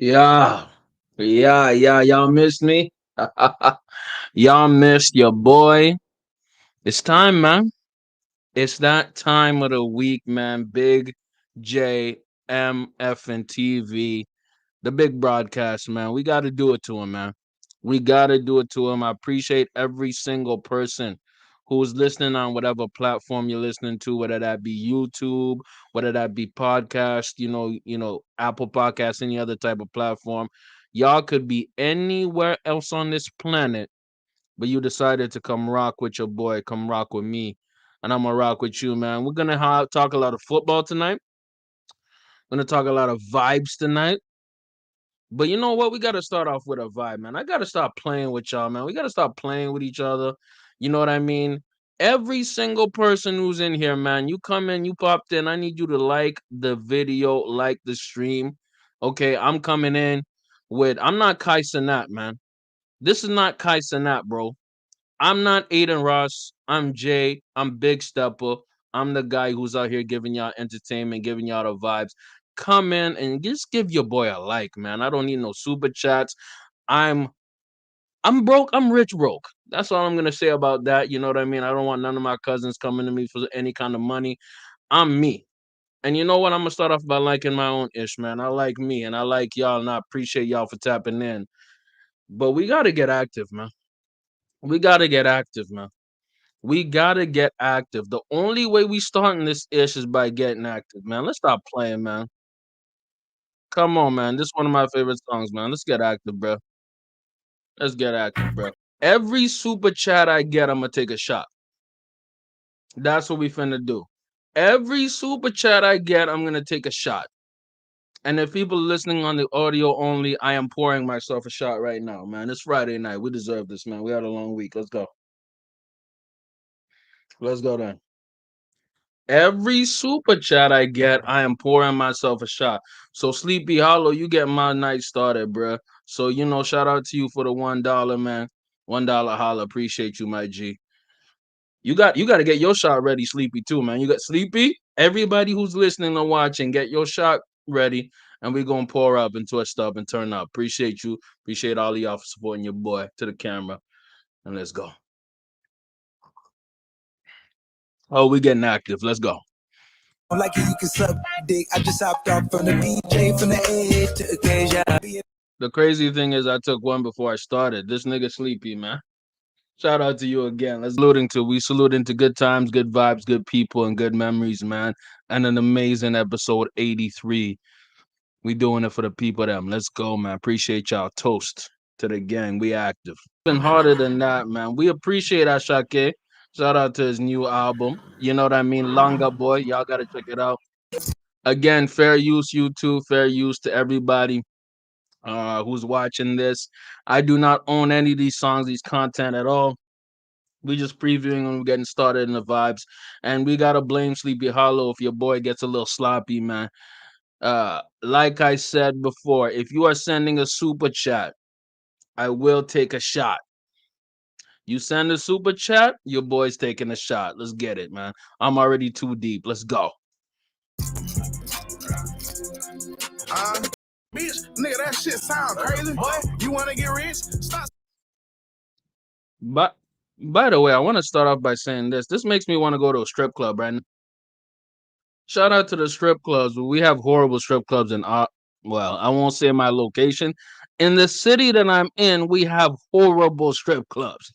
Yeah. Yeah. Y'all missed me. Y'all missed your boy. It's time, man. It's that time of the week, man. Big J M F and TV. The big broadcast, man. We got to do it to him, man. We got to do it to him. I appreciate every single person who's listening on whatever platform you're listening to, whether that be YouTube, whether that be podcast, Apple Podcasts, any other type of platform. Y'all could be anywhere else on this planet, but you decided to come rock with your boy, come rock with me, and I'm gonna rock with you, man. We're gonna talk a lot of football tonight. We're gonna talk a lot of vibes tonight. But you know what? We got to start off with a vibe, man. I got to stop playing with y'all, man. We got to stop playing with each other. You know what I mean? Every single person who's in here, man, you come in, you popped in. I need you to like the video, like the stream. Okay, I'm coming in I'm not Kai Cenat, man. This is not Kai Cenat, bro. I'm not Aiden Ross. I'm Jay. I'm Big Stepper. I'm the guy who's out here giving y'all entertainment, giving y'all the vibes. Come in and just give your boy a like, man. I don't need no super chats. I'm I'm broke. I'm rich broke. That's all I'm gonna say about that. You know what I mean? I don't want none of my cousins coming to me for any kind of money. I'm me. And you know what? I'm gonna start off by liking my own ish, man. I like me and I like y'all and I appreciate y'all for tapping in. But we gotta get active, man. We gotta get active, man. We gotta get active. The only way we starting this ish is by getting active, man. Let's stop playing, man. Come on, man. This is one of my favorite songs, man. Let's get active, bro. Let's get active, bro. Every super chat I get, I'm gonna take a shot. That's what we finna do. Every super chat I get, I'm gonna take a shot. And if people listening on the audio only, I am pouring myself a shot right now, man. It's Friday night. We deserve this, man. We had a long week. Let's go. Let's go then. Every super chat I get, I am pouring myself a shot. So Sleepy Hollow, you get my night started, bruh. So shout out to you for the $1, man. $1 holla. Appreciate you, my G. You got to get your shot ready, Sleepy, too, man. You got Sleepy. Everybody who's listening and watching, get your shot ready, and we're gonna pour up into a stub and turn up. Appreciate you. Appreciate all of y'all for supporting your boy to the camera. And let's go. Oh, we getting active. Let's go. Like you can suck dick. I just hopped off from the BJ from the edge to occasion. The crazy thing is I took one before I started. This nigga Sleepy, man. Shout out to you again. We saluting to good times, good vibes, good people, and good memories, man. And an amazing episode 83. We doing it for the people them. Let's go, man. Appreciate y'all. Toast to the gang. We active. Been harder than that, man. We appreciate Ashake. Shout out to his new album. You know what I mean? Longa Boy. Y'all gotta check it out. Again, fair use, YouTube. Fair use to everybody who's watching this. I do not own any of these songs, these content at all. We just previewing when we're getting started in the vibes. And we gotta blame Sleepy Hollow if your boy gets a little sloppy, man. Like I said before, if you are sending a super chat, I will take a shot. You send a super chat, your boy's taking a shot. Let's get it, man. I'm already too deep. Let's go. Bitch, nigga, that shit sound crazy. Boy, you wanna get rich? Stop. But by the way, I want to start off by saying this. This makes me want to go to a strip club, right? Shout out to the strip clubs. We have horrible strip clubs in well, I won't say my location. In the city that I'm in, we have horrible strip clubs.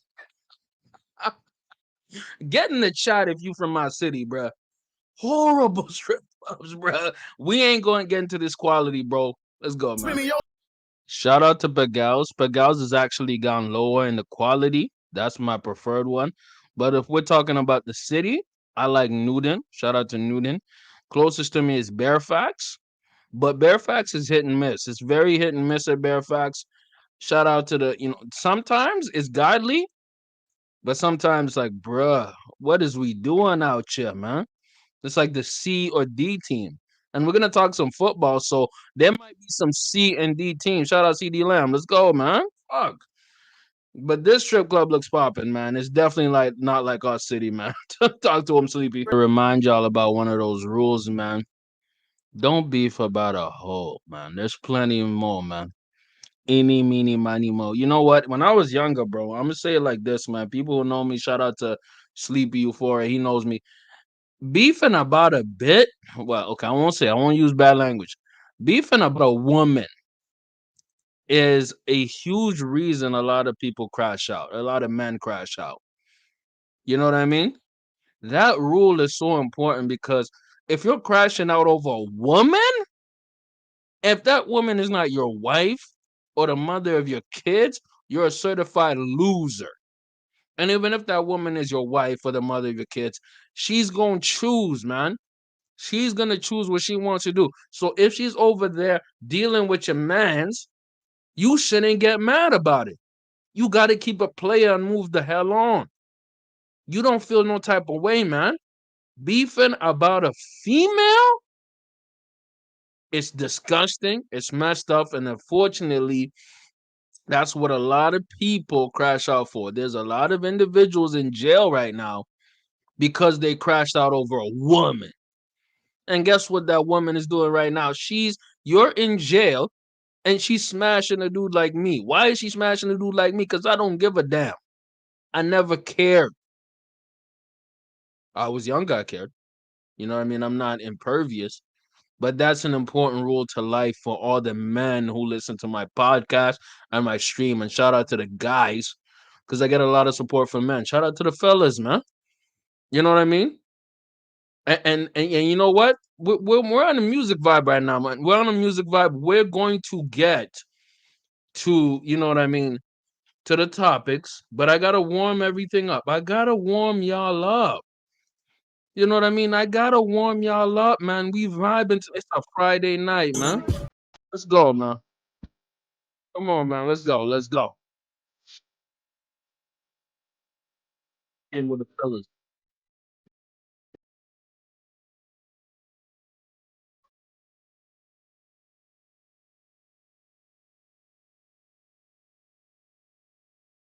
Get in the chat if you from my city, bruh. Horrible strip clubs, bruh. We ain't going to get into this quality, bro. Let's go, man. Shout out to Bagals. Bagals has actually gone lower in the quality. That's my preferred one. But if we're talking about the city, I like Newton. Shout out to Newton. Closest to me is Fairfax. But Fairfax is hit and miss. It's very hit and miss at Fairfax. Shout out to sometimes it's godly, but sometimes like, bruh, what is we doing out here, man? It's like the C or D team. And we're gonna talk some football, so there might be some C and D teams. Shout out CD Lamb. Let's go, man. Fuck. But this strip club looks popping, man. It's definitely like not like our city, man. Talk to him, Sleepy. To remind y'all about one of those rules, man. Don't beef about a hoe, man. There's plenty more, man. Eeny, meeny, miny, mo. You know what? When I was younger, bro, I'm gonna say it like this, man. People who know me, shout out to Sleepy Euphoria. He knows me. Beefing about a bit. Well, okay, I won't use bad language. Beefing about a woman is a huge reason a lot of people crash out. A lot of men crash out. You know what I mean? That rule is so important because if you're crashing out over a woman, if that woman is not your wife or the mother of your kids, you're a certified loser. And even if that woman is your wife or the mother of your kids, she's going to choose, man. She's going to choose what she wants to do. So if she's over there dealing with your mans, you shouldn't get mad about it. You got to keep it player and move the hell on. You don't feel no type of way, man. Beefing about a female, it's disgusting. It's messed up. And unfortunately, that's what a lot of people crash out for. There's a lot of individuals in jail right now because they crashed out over a woman. And guess what that woman is doing right now? You're in jail and she's smashing a dude like me. Why is she smashing a dude like me? Because I don't give a damn. I never cared. I was younger, I cared. You know what I mean? I'm not impervious. But that's an important rule to life for all the men who listen to my podcast and my stream. And shout out to the guys because I get a lot of support from men. Shout out to the fellas, man. You know what I mean? And you know what? We're on a music vibe right now, man. We're on a music vibe. We're going to get to, you know what I mean, to the topics, but I gotta warm everything up. I gotta warm y'all up. You know what I mean? I gotta warm y'all up, man. We vibing. It's a Friday night, man. Let's go, man. Come on, man. Let's go. Let's go. In with the fellas.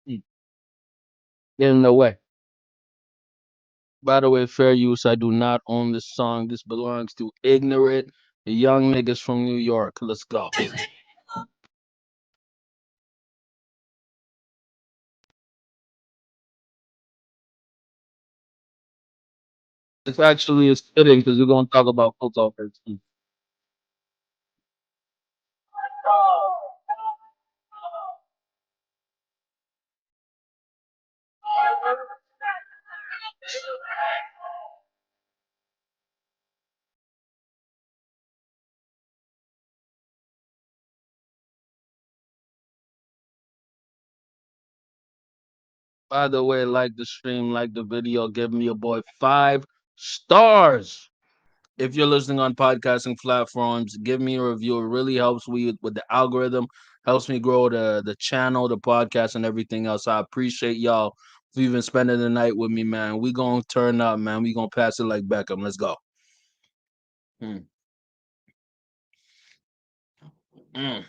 Mm. Get in the way. By the way, fair use. I do not own this song. This belongs to ignorant young niggas from New York. Let's go. It's actually is fitting because we're gonna talk about football first. By the way, like the stream, like the video, give me a boy 5 stars. If you're listening on podcasting platforms, give me a review. It really helps me with the algorithm, helps me grow the channel, the podcast, and everything else. I appreciate y'all for even spending the night with me, man. We gonna turn up, man. We gonna pass it like Beckham. Let's go. Mm. Mm.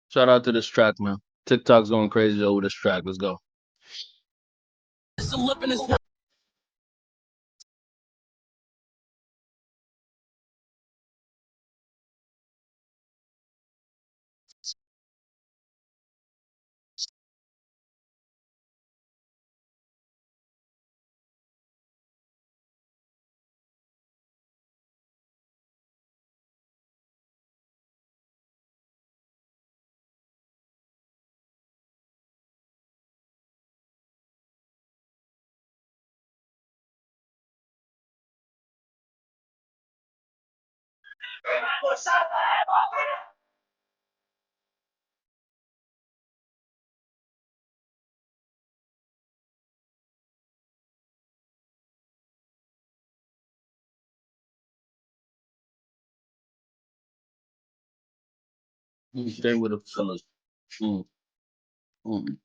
Shout out to this track, man. TikTok's going crazy over this track. Let's go. Stay with the fellas. Mm. Mm.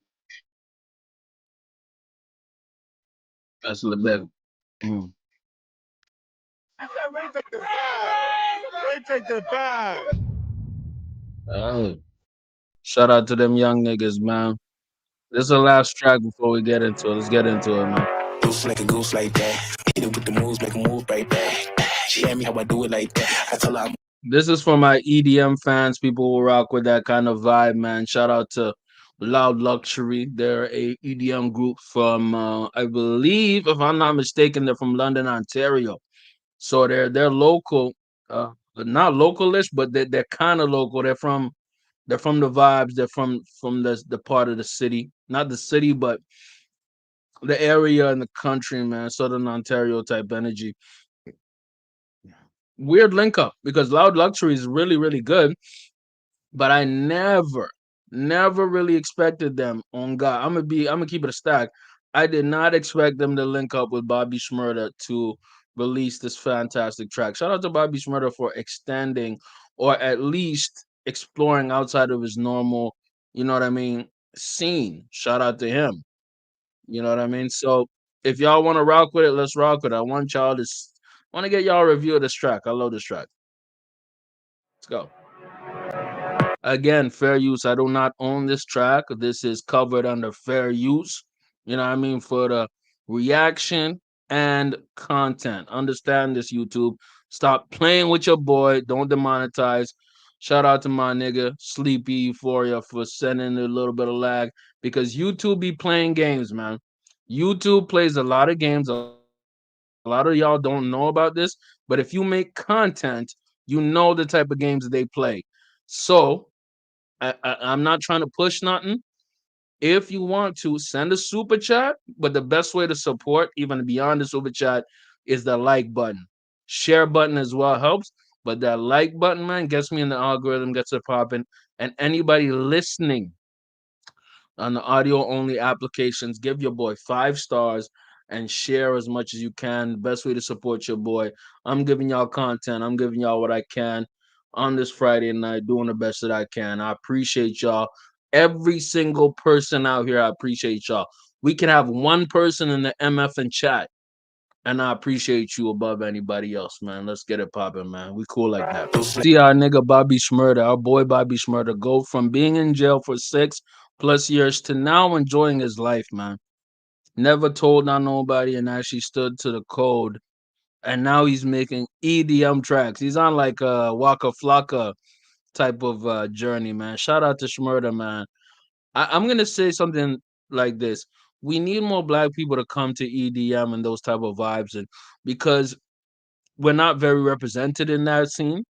That's the better. Mm. Oh. Shout out to them young niggas, man. This is the last track before we get into it. Let's get into it, man. Loose like a goose like that. Hit it with the moves, make a move right back. She had me how I do it like that. I tell her I'm This is for my EDM fans, people who rock with that kind of vibe, man. Shout out to Loud Luxury. They're a EDM group from, I believe, if I'm not mistaken, they're from London, Ontario. So they're local, not localish, but they're kind of local. They're from the vibes. They're from the part of the city, not the city, but the area in the country, man. Southern Ontario type energy. Weird link up because Loud Luxury is really really good, but I never really expected them. On God, I'm gonna keep it a stack. I did not expect them to link up with Bobby Shmurda to release this fantastic track. Shout out to Bobby Shmurda for extending or at least exploring outside of his normal, you know what I mean, scene. Shout out to him. You know what I mean? So if y'all want to rock with it, let's rock with it. I want y'all to want to get y'all a review of this track. I love this track. Let's go. Again, fair use. I do not own this track. This is covered under fair use. You know what I mean? For the reaction and content. Understand this, YouTube. Stop playing with your boy. Don't demonetize. Shout out to my nigga Sleepy Euphoria for sending a little bit of lag because YouTube be playing games, man. YouTube plays a lot of games. A lot of y'all don't know about this, but if you make content, you know the type of games that they play. So I'm not trying to push nothing. If you want to send a super chat, but the best way to support, even beyond the super chat, is the like button. Share button as well helps, but that like button, man, gets me in the algorithm, gets it popping. And anybody listening on the audio only applications, give your boy 5 stars and share as much as you can. The best way to support your boy. I'm giving y'all content. I'm giving y'all what I can on this Friday night, doing the best that I can. I appreciate y'all. Every single person out here, I appreciate y'all. We can have one person in the MF and chat, and I appreciate you above anybody else, man. Let's get it popping, man. We cool like that. See our nigga Bobby Shmurda, our boy Bobby Shmurda, go from being in jail for 6+ years to now enjoying his life, man. Never told on nobody and actually stood to the code. And now he's making EDM tracks. He's on like a Waka Flocka type of journey, man. Shout out to Shmurda, man. I'm gonna say something like this. We need more black people to come to EDM and those type of vibes, and because we're not very represented in that scene,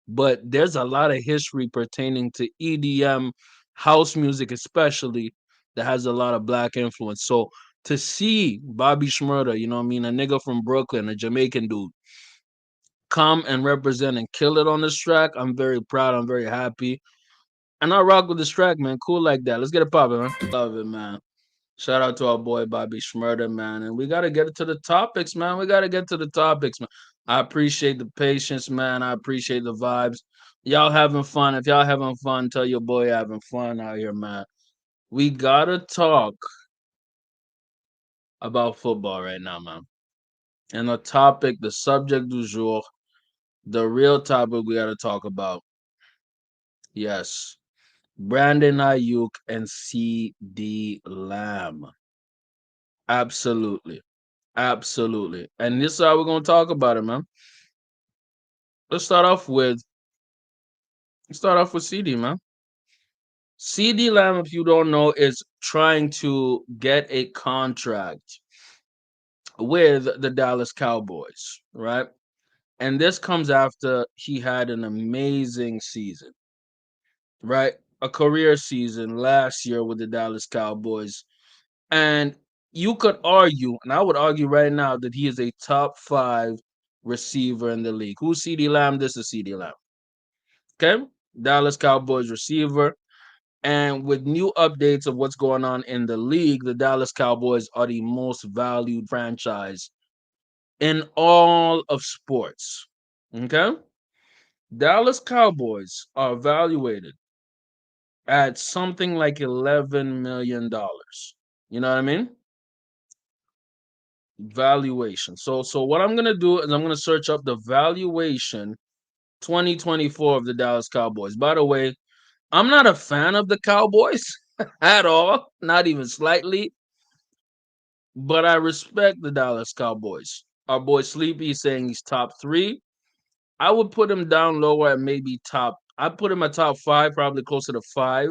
but there's a lot of history pertaining to EDM, house music especially, that has a lot of black influence. So to see Bobby Shmurda, you know what I mean, a nigga from Brooklyn, a Jamaican dude, come and represent and kill it on this track, I'm very proud. I'm very happy. And I rock with this track, man. Cool like that. Let's get it poppin', man. Love it, man. Shout out to our boy Bobby Shmurda, man. And we gotta get to the topics, man. We gotta get to the topics, man. I appreciate the patience, man. I appreciate the vibes. Y'all having fun. If y'all having fun, tell your boy having fun out here, man. We gotta talk about football right now, man. And the topic, the subject du jour, the real topic we gotta talk about. Yes. Brandon Ayuk and CD Lamb. Absolutely. Absolutely. And this is how we're gonna talk about it, man. Let's start off with CD, man. CD Lamb, if you don't know, is trying to get a contract with the Dallas Cowboys, right? And this comes after he had an amazing season, right? A career season last year with the Dallas Cowboys. And you could argue, and I would argue right now, that he is a top 5 receiver in the league. Who's CD Lamb? This is CD Lamb. Okay. Dallas Cowboys receiver. And with new updates of what's going on in the league, the Dallas Cowboys are the most valued franchise in all of sports. Okay. Dallas Cowboys are evaluated at something like $11 million. You know what I mean? Valuation. So what I'm gonna do is I'm gonna search up the valuation 2024 of the Dallas Cowboys. By the way, I'm not a fan of the Cowboys at all, not even slightly, but I respect the Dallas Cowboys. Our boy Sleepy saying he's top three. I would put him down lower at maybe top. I'd put him at top five, probably closer to five.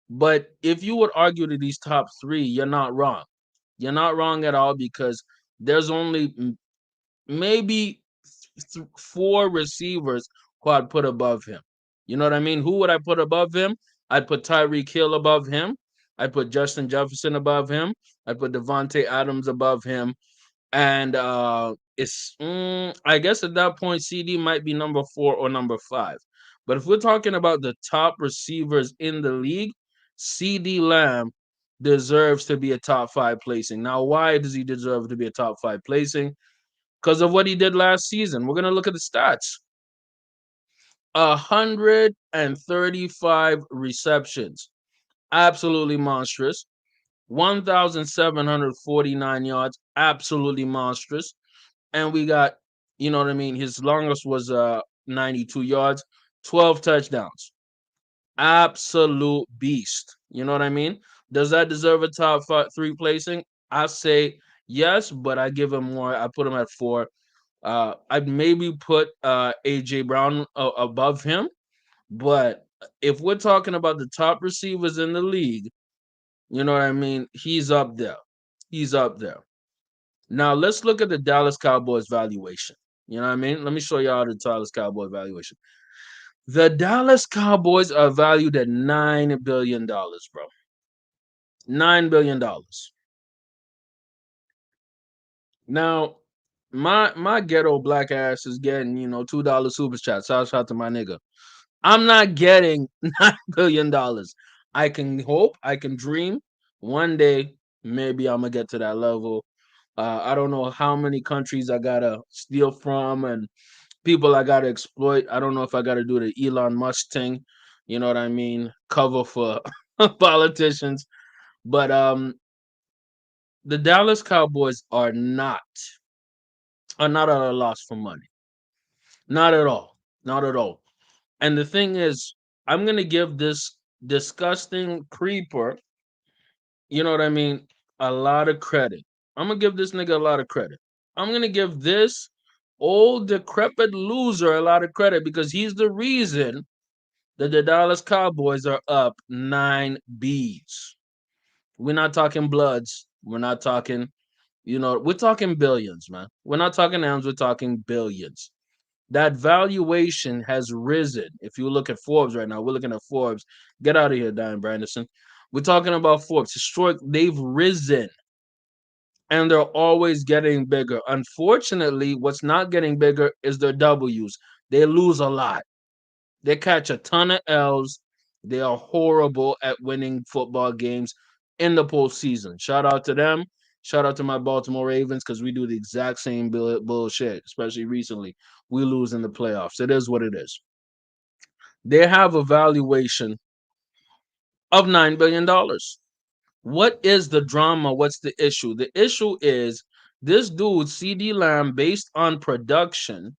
But if you would argue that he's top three, you're not wrong. You're not wrong at all because there's only maybe four receivers who I'd put above him. You know what I mean? Who would I put above him? I'd put Tyreek Hill above him. I'd put Justin Jefferson above him. I'd put Devontae Adams above him. And I guess at that point, CD might be number four or number five. But if we're talking about the top receivers in the league, CD Lamb deserves to be a top five placing. Now, why does he deserve to be a top five placing? Because of what he did last season. We're gonna look at the stats. 135 receptions. Absolutely monstrous. 1,749 yards. Absolutely monstrous. And we got, you know what I mean? His longest was 92 yards, 12 touchdowns. Absolute beast. You know what I mean? Does that deserve a top three placing? I say yes, but I give him more. I put him at four. I'd maybe put AJ Brown above him, but if we're talking about the top receivers in the league, you know what I mean? He's up there. He's up there. Now let's look at the Dallas Cowboys valuation. You know what I mean? Let me show y'all the Dallas Cowboy valuation. The Dallas Cowboys are valued at $9 billion, bro. $9 billion. Now, my ghetto black ass is getting, $2 super chat. Shout out to my nigga. I'm not getting $9 billion. I can hope, I can dream. One day, maybe I'm gonna get to that level. I don't know how many countries I gotta steal from and people I gotta exploit. I don't know if I gotta do the Elon Musk thing. You know what I mean? Cover for politicians. But the Dallas Cowboys are not at a loss for money. Not at all. Not at all. And the thing is, I'm gonna give this disgusting creeper, you know what I mean, a lot of credit. I'm gonna give this nigga a lot of credit. I'm gonna give this old decrepit loser a lot of credit because he's the reason that the Dallas Cowboys are up 9 Bs. We're not talking bloods. We're not talking, we're talking billions, man. We're not talking M's, we're talking billions. That valuation has risen. If you look at Forbes right now, we're looking at Forbes. Get out of here, Diane Branderson. We're talking about Forbes. Historic, they've risen and they're always getting bigger. Unfortunately, what's not getting bigger is their W's. They lose a lot. They catch a ton of L's. They are horrible at winning football games in the postseason. Shout out to them. Shout out to my Baltimore Ravens because we do the exact same bullshit, especially recently. We lose in the playoffs. It is what it is. They have a valuation of $9 billion. What is the drama? What's the issue? The issue is this dude, CD Lamb, based on production,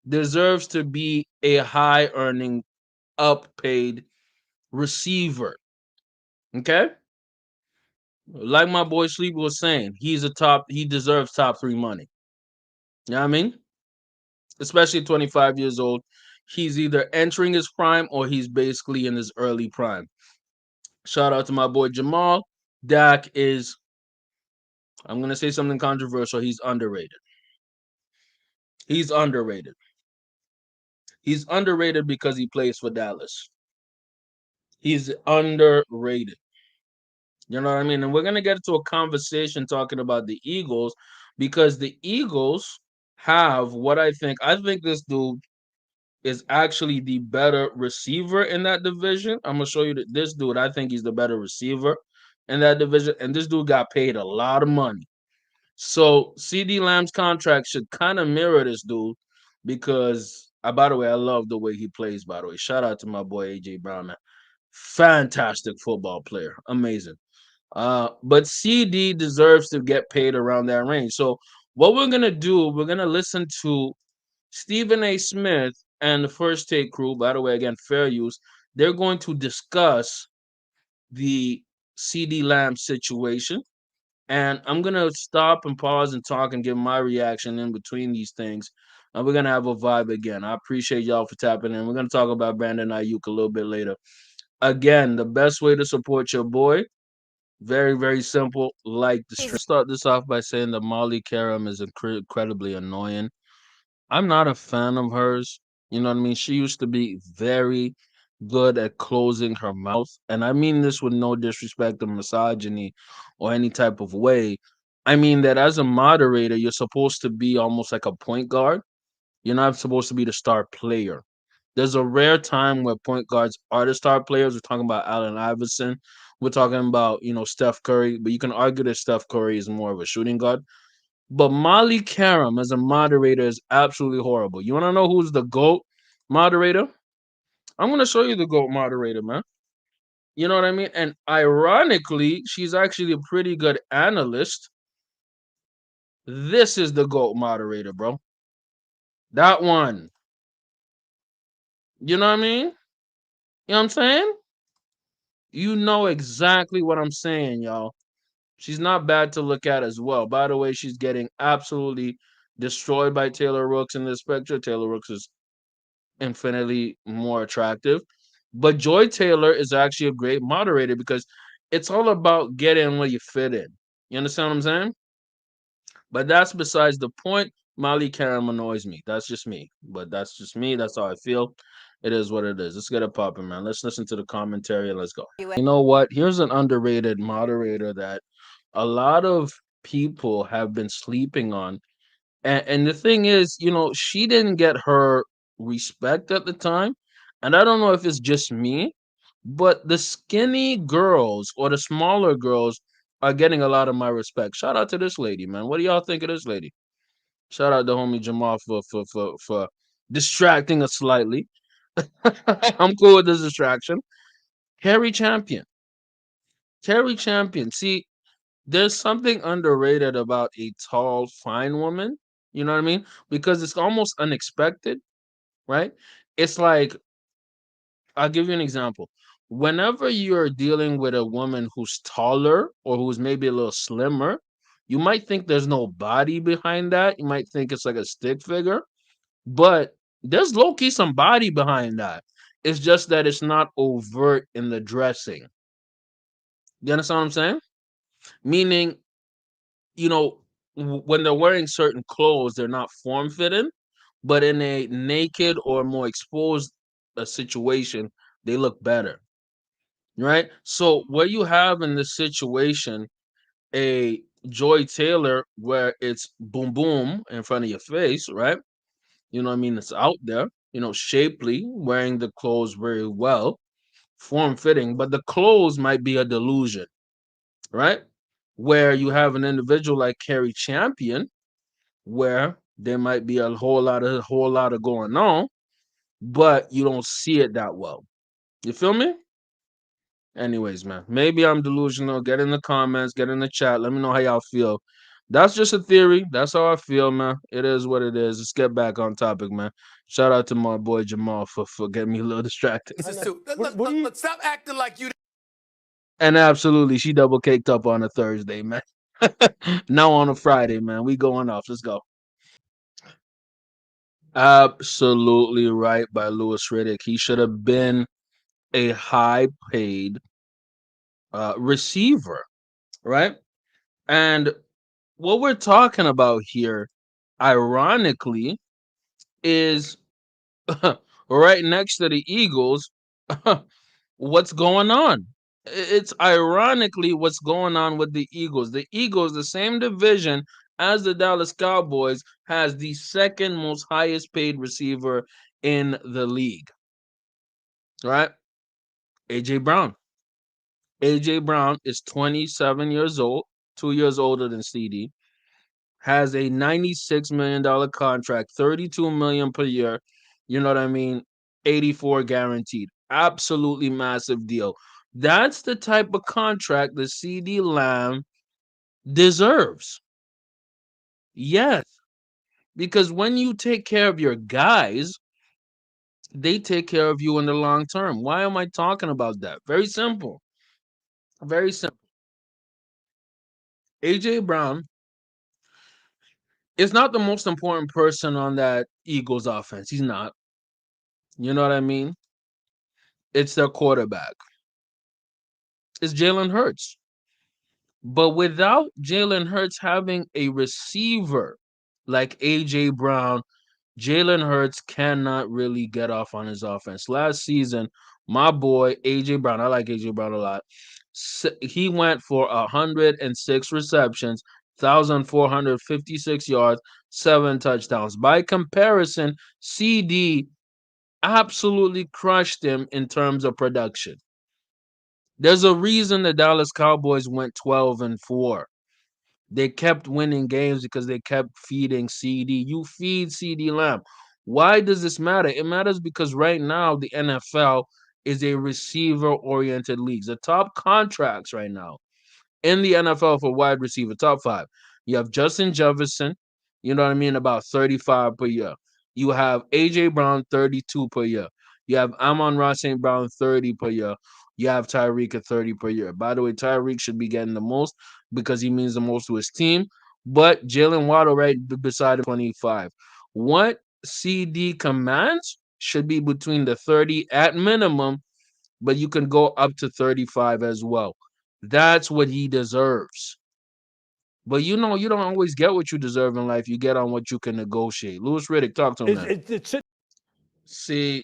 deserves to be a high earning, up paid receiver. Okay? Like my boy Sleep was saying, he deserves top three money. You know what I mean? Especially 25 years old. He's either entering his prime or he's basically in his early prime. Shout out to my boy Jamal. Dak is, I'm going to say something controversial. He's underrated. He's underrated. He's underrated because he plays for Dallas. He's underrated. You know what I mean? And we're going to get into a conversation talking about the Eagles because the Eagles have what I think. I think this dude is actually the better receiver in that division. I'm going to show you that this dude, I think he's the better receiver in that division. And this dude got paid a lot of money. So CD Lamb's contract should kind of mirror this dude because, by the way, I love the way he plays, by the way. Shout out to my boy AJ Brown, man. Fantastic football player. Amazing. But CD deserves to get paid around that range. So what we're gonna do, we're gonna listen to Stephen A. Smith and the First Take crew. By the way, again, fair use. They're going to discuss the CD Lamb situation. And I'm gonna stop and pause and talk and give my reaction in between these things. And we're gonna have a vibe again. I appreciate y'all for tapping in. We're gonna talk about Brandon Ayuk a little bit later. Again, the best way to support your boy, very, very simple. Like the stream. Start this off by saying that Molly Karam is incredibly annoying. I'm not a fan of hers. You know what I mean? She used to be very good at closing her mouth. And I mean this with no disrespect or misogyny or any type of way. I mean that as a moderator, you're supposed to be almost like a point guard. You're not supposed to be the star player. There's a rare time where point guards are the star players. We're talking about Allen Iverson. We're talking about, Steph Curry, but you can argue that Steph Curry is more of a shooting guard. But Molly Karam as a moderator is absolutely horrible. You want to know who's the GOAT moderator? I'm going to show you the GOAT moderator, man. You know what I mean? And ironically, she's actually a pretty good analyst. This is the GOAT moderator, bro. That one. You know what I mean? You know what I'm saying? You know exactly what I'm saying, y'all. She's not bad to look at as well. By the way, she's getting absolutely destroyed by Taylor Rooks in this picture. Taylor Rooks is infinitely more attractive. But Joy Taylor is actually a great moderator because it's all about getting where you fit in. You understand what I'm saying? But that's besides the point. Molly Karam annoys me. That's just me. But that's just me. That's how I feel. It is what it is. Let's get it popping, man. Let's listen to the commentary and let's go. You know what? Here's an underrated moderator that a lot of people have been sleeping on. And the thing is, she didn't get her respect at the time. And I don't know if it's just me, but the skinny girls or the smaller girls are getting a lot of my respect. Shout out to this lady, man. What do y'all think of this lady? Shout out to homie Jamal for distracting us slightly. I'm cool with this distraction. Carrie Champion. Carrie Champion. See, there's something underrated about a tall, fine woman. You know what I mean? Because it's almost unexpected, right? It's like, I'll give you an example. Whenever you're dealing with a woman who's taller or who's maybe a little slimmer, you might think there's no body behind that. You might think it's like a stick figure, but there's low key some body behind that. It's just that it's not overt in the dressing. You understand what I'm saying? Meaning, you know, when they're wearing certain clothes, they're not form fitting, but in a naked or more exposed situation, they look better, right? So, what you have in this situation, a Joy Taylor, where it's boom boom in front of your face, right? You know what I mean? It's out there, shapely, wearing the clothes very well, form fitting, but the clothes might be a delusion, right? Where you have an individual like Carrie Champion, where there might be a whole lot of going on, but you don't see it that well. You feel me? Anyways, man, maybe I'm delusional. Get in the comments, get in the chat. Let me know how y'all feel. That's just a theory. That's how I feel, man. It is what it is. Let's get back on topic, man. Shout out to my boy Jamal for getting me a little distracted. Stop acting like you. And absolutely, she double caked up on a Thursday, man. Now on a Friday, man. We going off. Let's go. Absolutely right by Lewis Riddick. He should have been a high paid receiver, right? And what we're talking about here, ironically, is right next to the Eagles. What's going on? It's ironically what's going on with the Eagles. The Eagles, the same division as the Dallas Cowboys, has the second most highest paid receiver in the league, right? AJ Brown. AJ Brown is 27 years old, 2 years older than CeeDee, has a $96 million contract, 32 million per year. You know what I mean? 84 guaranteed. Absolutely massive deal. That's the type of contract that CeeDee Lamb deserves. Yes, because when you take care of your guys, they take care of you in the long term. Why am I talking about that? Very simple. Very simple. AJ Brown is not the most important person on that Eagles offense. He's not. You know what I mean? It's their quarterback. It's Jalen Hurts. But without Jalen Hurts having a receiver like AJ Brown, Jalen Hurts cannot really get off on his offense. Last season, my boy AJ Brown, I like AJ Brown a lot. He went for 106 receptions, 1,456 yards, 7 touchdowns. By comparison, CD absolutely crushed him in terms of production. There's a reason the Dallas Cowboys went 12-4. They kept winning games because they kept feeding CD. You feed CD Lamb. Why does this matter? It matters because right now the NFL is a receiver oriented league. The top contracts right now in the NFL for wide receiver, top five. You have Justin Jefferson, you know what I mean, about 35 per year. You have AJ Brown, 32 per year. You have Amon-Ra St. Brown, 30 per year. You have Tyreek at 30 per year. By the way, Tyreek should be getting the most because he means the most to his team. But Jalen Waddle right beside him, 25. What CD commands should be between the 30 at minimum, but you can go up to 35 as well. That's what he deserves. But you know, you don't always get what you deserve in life. You get on what you can negotiate. Louis Riddick, talk to him, man. See,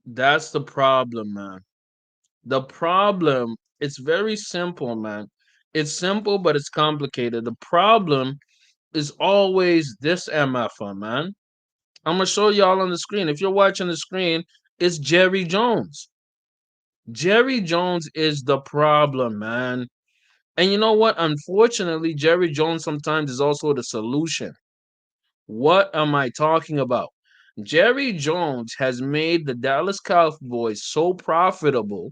that's the problem, man. The problem, it's very simple, man. It's simple, but it's complicated. The problem is always this MFer, man. I'm gonna show y'all on the screen. If you're watching the screen, it's Jerry Jones. Jerry Jones is the problem, man. And you know what? Unfortunately, Jerry Jones sometimes is also the solution. What am I talking about? Jerry Jones has made the Dallas Cowboys so profitable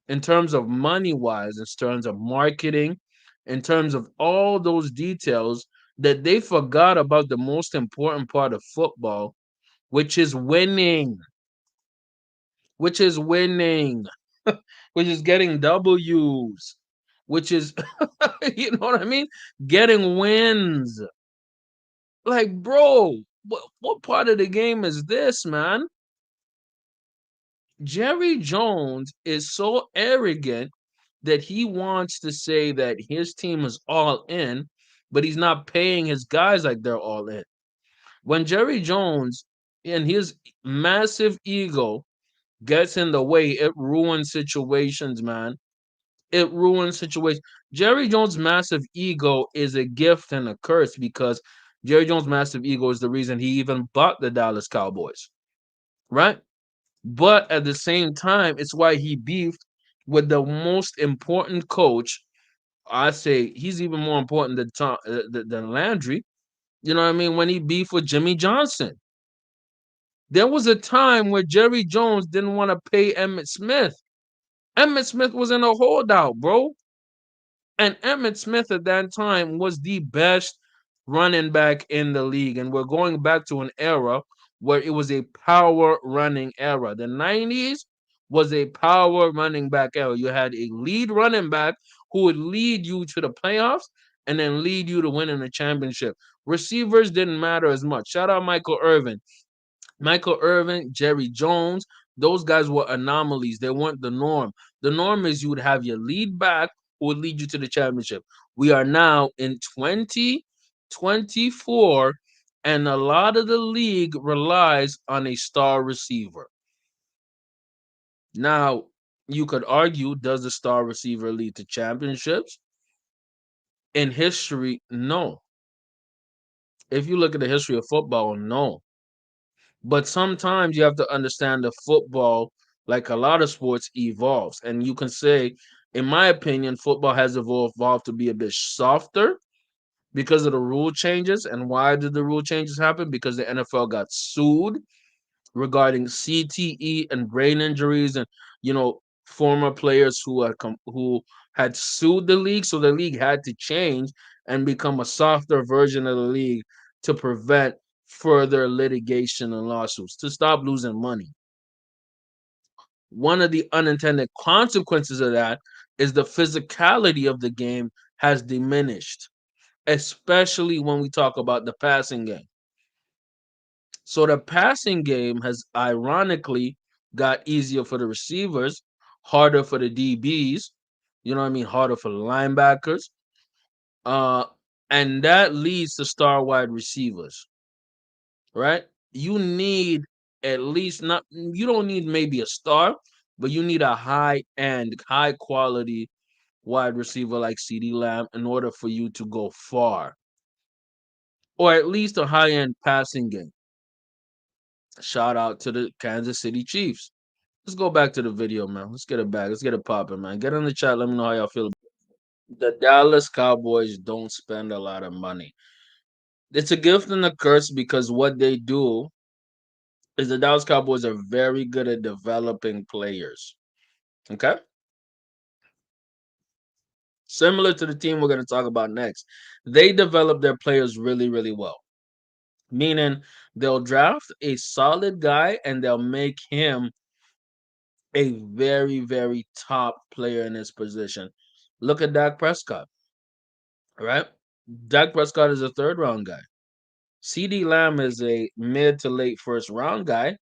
in terms of money wise, in terms of marketing, in terms of all those details, that they forgot about the most important part of football, which is winning, which is winning, which is getting W's, which is, you know what I mean? Getting wins. Like, bro, what part of the game is this, man? Jerry Jones is so arrogant that he wants to say that his team is all in, but he's not paying his guys like they're all in. When Jerry Jones and his massive ego gets in the way, it ruins situations, man. It ruins situations. Jerry Jones' massive ego is a gift and a curse because Jerry Jones' massive ego is the reason he even bought the Dallas Cowboys, right? But at the same time, it's why he beefed with the most important coach. I say he's even more important than than Landry. You know what I mean? When he beefed with Jimmy Johnson, there was a time where Jerry Jones didn't want to pay Emmett Smith. Emmett Smith was in a holdout, bro. And Emmett Smith at that time was the best running back in the league. And we're going back to an era where it was a power running era. The 90s was a power running back era. You had a lead running back who would lead you to the playoffs and then lead you to winning the championship. Receivers didn't matter as much. Shout out Michael Irvin. Michael Irvin, Jerry Jones, those guys were anomalies. They weren't the norm. The norm is you would have your lead back who would lead you to the championship. We are now in 2024, and a lot of the league relies on a star receiver. Now, you could argue, does the star receiver lead to championships? In history, no. If you look at the history of football, no. But sometimes you have to understand that football, like a lot of sports, evolves. And you can say, in my opinion, football has evolved to be a bit softer because of the rule changes. And why did the rule changes happen? Because the NFL got sued regarding CTE and brain injuries, and former players who had sued the league, so the league had to change and become a softer version of the league to prevent further litigation and lawsuits to stop losing money. One of the unintended consequences of that is the physicality of the game has diminished, especially when we talk about the passing game. So the passing game has ironically got easier for the receivers, harder for the DBs, you know what I mean, harder for the linebackers. Uh and that leads to star wide receivers, right? You need at least not you don't need maybe a star, but you need a high end, high quality wide receiver like CeeDee Lamb in order for you to go far. Or at least a high end passing game. Shout out to the Kansas City Chiefs. Let's go back to the video, man. Let's get it back. Let's get it popping, man. Get in the chat. Let me know how y'all feel. The Dallas Cowboys don't spend a lot of money. It's a gift and a curse because what they do is the Dallas Cowboys are very good at developing players. Okay? Similar to the team we're going to talk about next. They develop their players really, really well. Meaning they'll draft a solid guy and they'll make him a very, very top player in his position. Look at Dak Prescott, right? Dak Prescott is a third round guy. CD Lamb is a mid to late first round guy,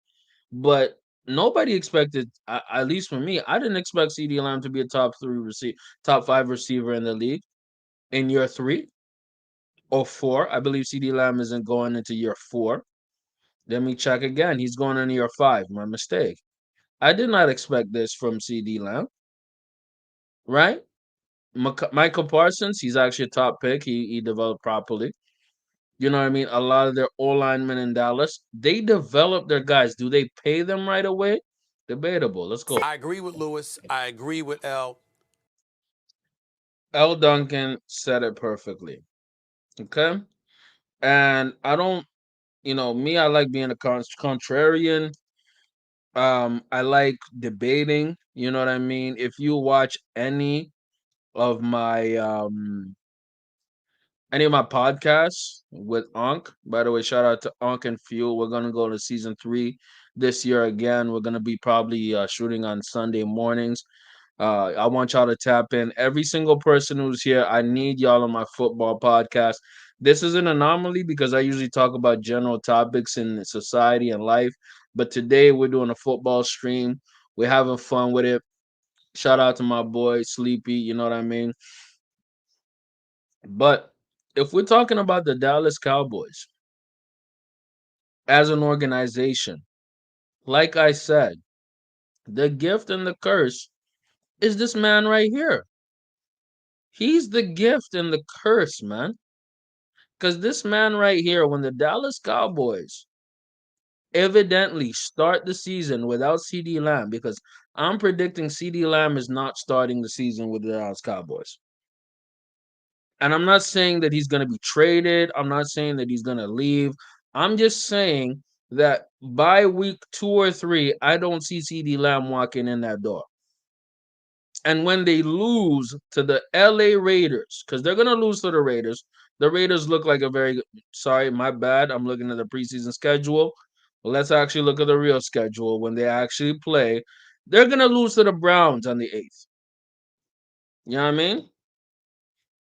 but nobody expected, at least for me, I didn't expect CD Lamb to be a top five receiver in the league in year 3 or 4. I believe CD Lamb isn't going into year 4. Let me check again. He's going into year 5. My mistake. I did not expect this from CD Lamb, right? Michael Parsons, he's actually a top pick. He developed properly. You know what I mean? A lot of their O linemen in Dallas, they develop their guys. Do they pay them right away? Debatable. Let's go. I agree with Lewis. I agree with L. L. Duncan said it perfectly. Okay. And I don't, me, I like being a contrarian. I like debating. You know what I mean? If you watch of my any of my podcasts with Ankh. By the way, shout out to Ankh and Fuel. We're gonna go to season 3 this year again. We're gonna be probably shooting on Sunday mornings. I want y'all to tap in. Every single person who's here, I need y'all on my football podcast. This is an anomaly because I usually talk about general topics in society and life, but today we're doing a football stream. We're having fun with it. Shout out to my boy Sleepy. You know what I mean? But if we're talking about the Dallas Cowboys as an organization, like I said, the gift and the curse is this man right here. He's the gift and the curse, man. Because this man right here, when the Dallas Cowboys evidently start the season without CD Lamb, because I'm predicting CD Lamb is not starting the season with the Dallas Cowboys. And I'm not saying that he's going to be traded. I'm not saying that he's going to leave. I'm just saying that by week 2 or 3, I don't see CD Lamb walking in that door. And when they lose to the LA Raiders, because they're going to lose to the Raiders look like a very, sorry, my bad. I'm looking at the preseason schedule. Well, let's actually look at the real schedule when they actually play. They're going to lose to the Browns on the 8th. You know what I mean?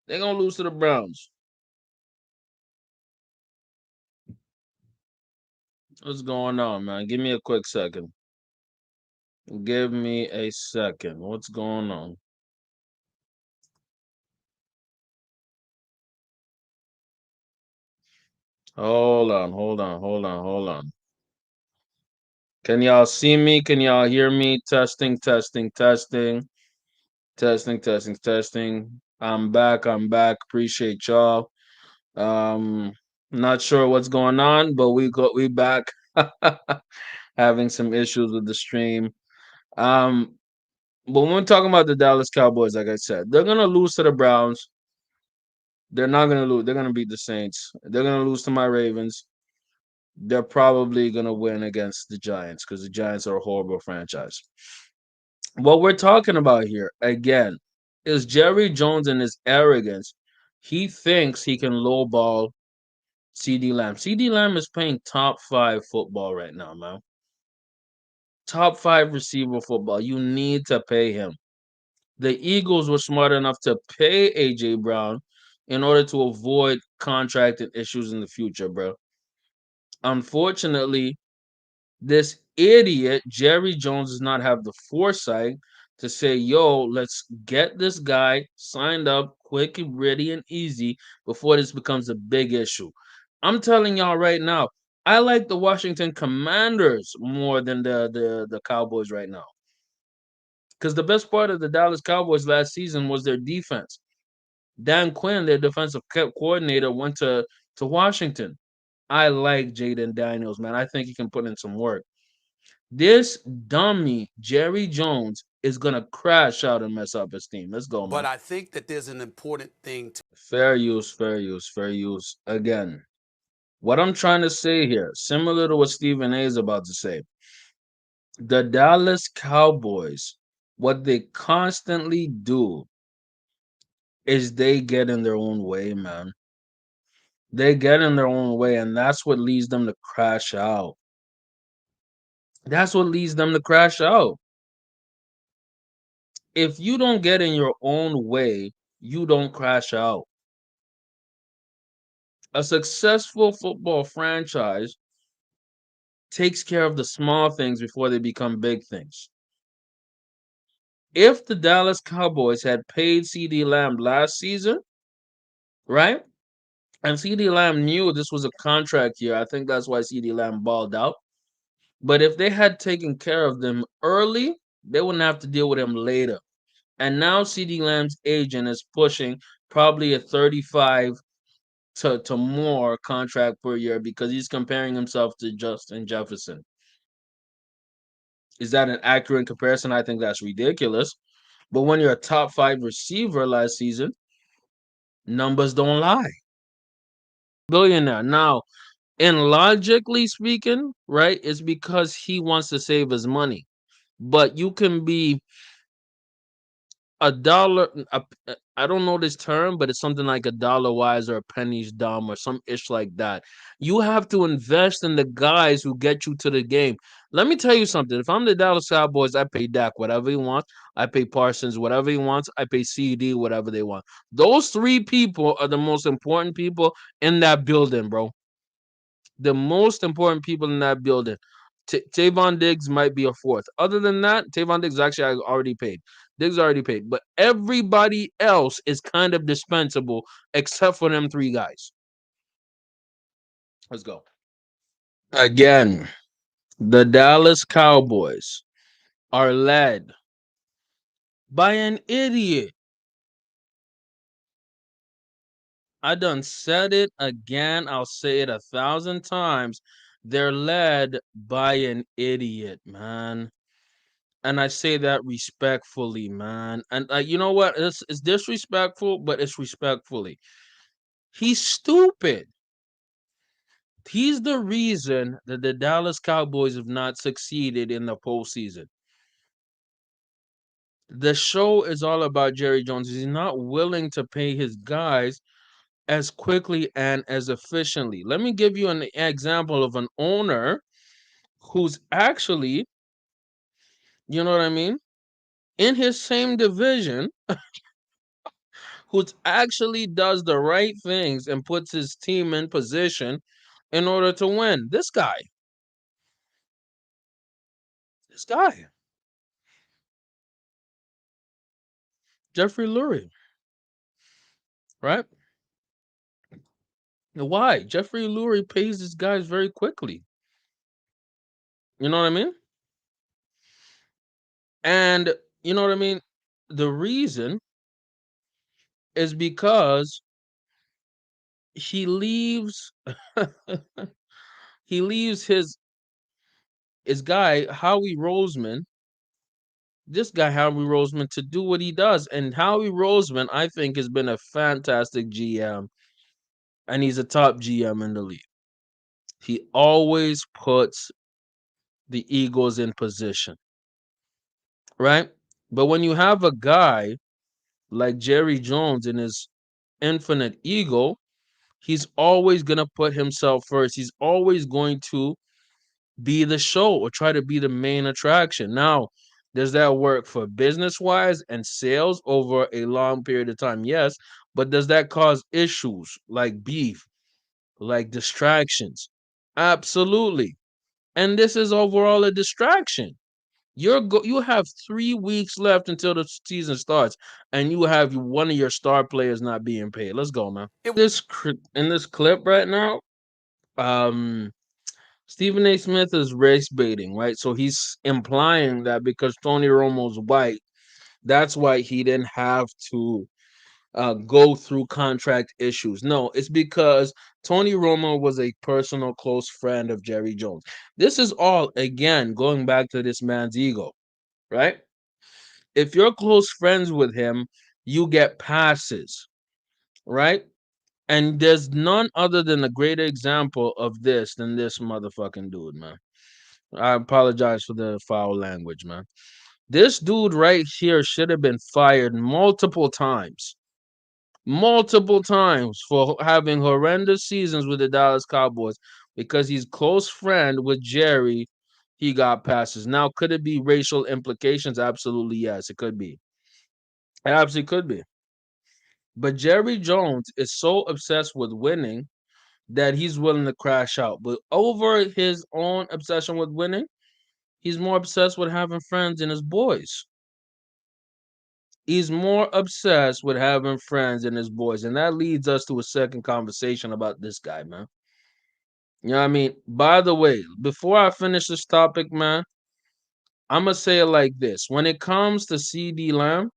They're going to lose to the Browns. What's going on, man? Give me a quick second. Give me a second. What's going on? Hold on. Can y'all see me? Can y'all hear me? Testing. I'm back. Appreciate y'all. Um, not sure what's going on, but we back. Having some issues with the stream. Um, but when we're talking about the Dallas Cowboys, like I said, they're gonna lose to the Browns. They're not gonna lose. They're gonna beat the Saints. They're gonna lose to my Ravens. They're probably gonna win against the Giants because the Giants are a horrible franchise. What we're talking about here again is Jerry Jones and his arrogance. He thinks he can lowball CD Lamb. CD Lamb is playing top 5 football right now, man. Top 5 receiver football. You need to pay him. The Eagles were smart enough to pay AJ Brown in order to avoid contracting issues in the future, bro. Unfortunately, this idiot Jerry Jones does not have the foresight to say, "Yo, let's get this guy signed up quick and ready and easy before this becomes a big issue." I'm telling y'all right now, I like the Washington Commanders more than the Cowboys right now. Because the best part of the Dallas Cowboys last season was their defense. Dan Quinn, their defensive coordinator, went to Washington. I like Jaden Daniels, man. I think he can put in some work. This dummy, Jerry Jones, is going to crash out and mess up his team. Let's go, But man. I think that there's an important thing to. Fair use, fair use, fair use. Again, what I'm trying to say here, similar to what Stephen A is about to say, the Dallas Cowboys, what they constantly do is they get in their own way, man. They get in their own way, and that's what leads them to crash out. That's what leads them to crash out. If you don't get in your own way, you don't crash out. A successful football franchise takes care of the small things before they become big things. If the Dallas Cowboys had paid CeeDee Lamb last season, right? And CeeDee Lamb knew this was a contract year. I think that's why CeeDee Lamb balled out. But if they had taken care of them early, they wouldn't have to deal with him later. And now CeeDee Lamb's agent is pushing probably a 35 to more contract per year because he's comparing himself to Justin Jefferson. Is that an accurate comparison? I think that's ridiculous. But when you're a top five receiver last season, numbers don't lie. Billionaire. Now, in logically speaking, right, it's because he wants to save his money. But you can be a dollar. I don't know this term, but it's something like a dollar wise or a penny's dumb or some ish like that. You have to invest in the guys who get you to the game. Let me tell you something. If I'm the Dallas Cowboys, I pay Dak whatever he wants. I pay Parsons whatever he wants. I pay CD whatever they want. Those three people are the most important people in that building, bro. The most important people in that building. Tavon Diggs might be a fourth. Other than that, Tavon Diggs actually I already paid. Diggs already paid. But everybody else is kind of dispensable except for them three guys. Let's go. Again, the Dallas Cowboys are led by an idiot. I done said it again. I'll say it 1,000 times. They're led by an idiot, man. And I say that respectfully, man. And you know what? It's disrespectful, but it's respectfully. He's stupid. He's the reason that the Dallas Cowboys have not succeeded in the postseason. The show is all about Jerry Jones. He's not willing to pay his guys as quickly and as efficiently. Let me give you an example of an owner who's actually, you know what I mean, in his same division who actually does the right things and puts his team in position in order to win. This guy, Jeffrey Lurie, right? Why? Jeffrey Lurie pays his guys very quickly. You know what I mean? And you know what I mean? The reason is because he leaves he leaves his guy Howie Roseman, this guy Howie Roseman to do what he does. And Howie Roseman, I think, has been a fantastic GM, and he's a top GM in the league. He always puts the Eagles in position, right? But when you have a guy like Jerry Jones in his infinite ego, he's always going to put himself first. He's always going to be the show or try to be the main attraction. Now, Does that work for business wise and sales over a long period of time? Yes. But does that cause issues like beef, like distractions? Absolutely. And this is overall a distraction. You have 3 weeks left until the season starts, and you have one of your star players not being paid. Let's go, man. In this clip right now, um, Stephen A. Smith is race baiting, right? So he's implying that because Tony Romo's white, that's why he didn't have to go through contract issues. No, it's because Tony Romo was a personal close friend of Jerry Jones. This is all, again, going back to this man's ego, right? If you're close friends with him, you get passes, right? And there's none other than a greater example of this than this motherfucking dude, man. I apologize for the foul language, man. This dude right here should have been fired multiple times for having horrendous seasons with the Dallas Cowboys because he's close friend with Jerry. He got passes. Now, could it be racial implications? Absolutely, yes, it could be. It absolutely could be. But Jerry Jones is so obsessed with winning that he's willing to crash out. But over his own obsession with winning, he's more obsessed with having friends and his boys. He's more obsessed with having friends and his boys. And that leads us to a second conversation about this guy, man. You know what I mean? By the way, before I finish this topic, man, I'm going to say it like this. When it comes to CeeDee Lamb,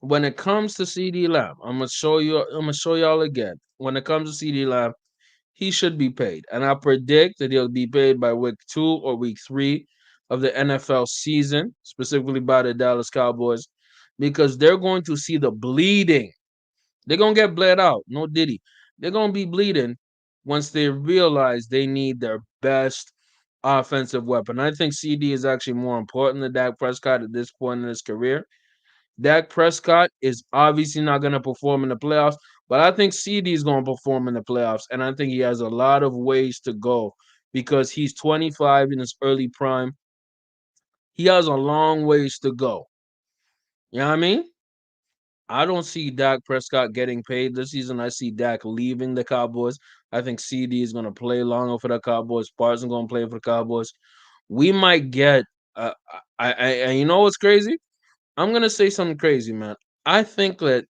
I'm going to show y'all again. When it comes to CeeDee Lamb, he should be paid. And I predict that he'll be paid by week 2 or week 3 of the NFL season, specifically by the Dallas Cowboys, because they're going to see the bleeding. They're going to get bled out. No diddy. They're going to be bleeding once they realize they need their best offensive weapon. I think CeeDee is actually more important than Dak Prescott at this point in his career. Dak Prescott is obviously not going to perform in the playoffs, but I think CeeDee is going to perform in the playoffs, and I think he has a lot of ways to go because he's 25 in his early prime. He has a long ways to go. You know what I mean? I don't see Dak Prescott getting paid this season. I see Dak leaving the Cowboys. I think CeeDee is going to play longer for the Cowboys. Parsons going to play for the Cowboys. We might get. And you know what's crazy? I'm going to say something crazy, man. I think that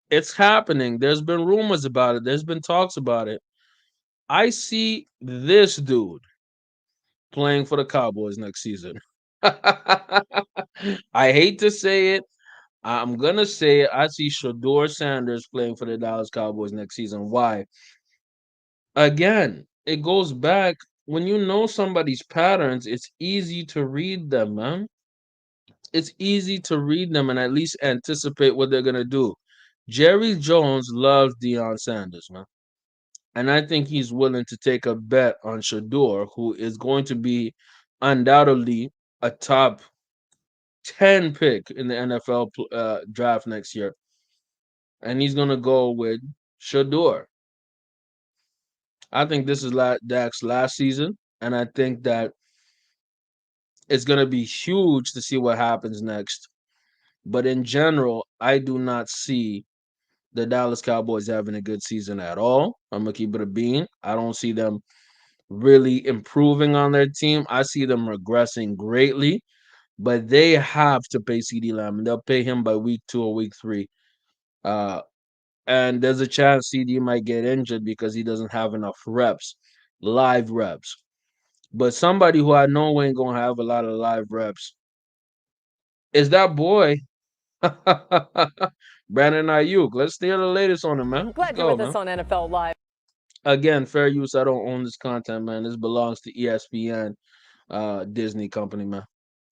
it's happening. There's been rumors about it. There's been talks about it. I see this dude playing for the Cowboys next season. I hate to say it. I'm going to say it. I see Shador Sanders playing for the Dallas Cowboys next season. Why? Again, it goes back. When you know somebody's patterns, it's easy to read them, man. It's easy to read them and at least anticipate what they're going to do. Jerry Jones loves Deion Sanders, man. And I think he's willing to take a bet on Shador, who is going to be undoubtedly a top 10 pick in the NFL draft next year. And he's going to go with Shador. I think this is Dak's last season. And I think that it's going to be huge to see what happens next. But in general, I do not see the Dallas Cowboys having a good season at all. I'm going to keep it a bean. I don't see them really improving on their team. I see them regressing greatly, but they have to pay CeeDee Lamb, and they'll pay him by week 2 or week 3. And there's a chance CeeDee might get injured because he doesn't have enough reps, live reps. But somebody who I know ain't going to have a lot of live reps is that boy, Brandon Aiyuk. Let's hear the latest on him, man. Glad you're with us on NFL Live. Again, fair use. I don't own this content, man. This belongs to ESPN, Disney company, man.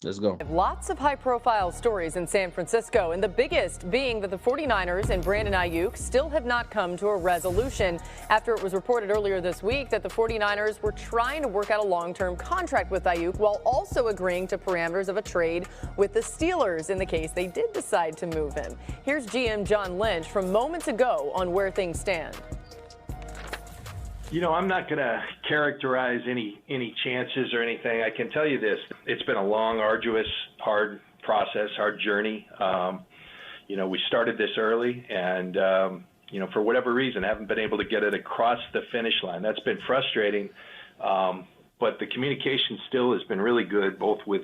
Let's go. Lots of high-profile stories in San Francisco, and the biggest being that the 49ers and Brandon Aiyuk still have not come to a resolution after it was reported earlier this week that the 49ers were trying to work out a long-term contract with Aiyuk while also agreeing to parameters of a trade with the Steelers in the case they did decide to move him. Here's GM John Lynch from moments ago on where things stand. I'm not going to characterize any chances or anything. I can tell you this: it's been a long, arduous, hard process, hard journey. We started this early, and for whatever reason, haven't been able to get it across the finish line. That's been frustrating, but the communication still has been really good, both with.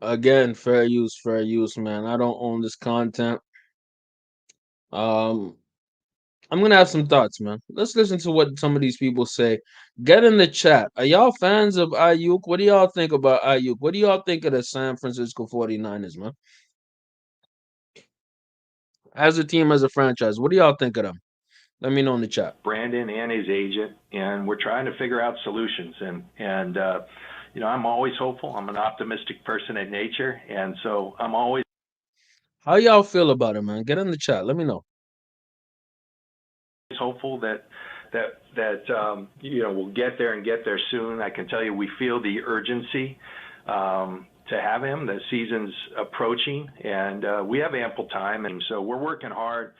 Again, fair use, man. I don't own this content. Um, I'm gonna have some thoughts, man. Let's listen to what some of these people say. Get in the chat. Are y'all fans of Ayuk? What do y'all think about Ayuk? What do y'all think of the San Francisco 49ers, man? As a team, as a franchise, what do y'all think of them? Let me know in the chat. Brandon and his agent, and we're trying to figure out solutions. And I'm always hopeful. I'm an optimistic person at nature, and so I'm always How y'all feel about it, man? Get in the chat. Let me know. hopeful that we'll get there and get there soon. I can tell you we feel the urgency to have him. The season's approaching, and we have ample time, and so we're working hard.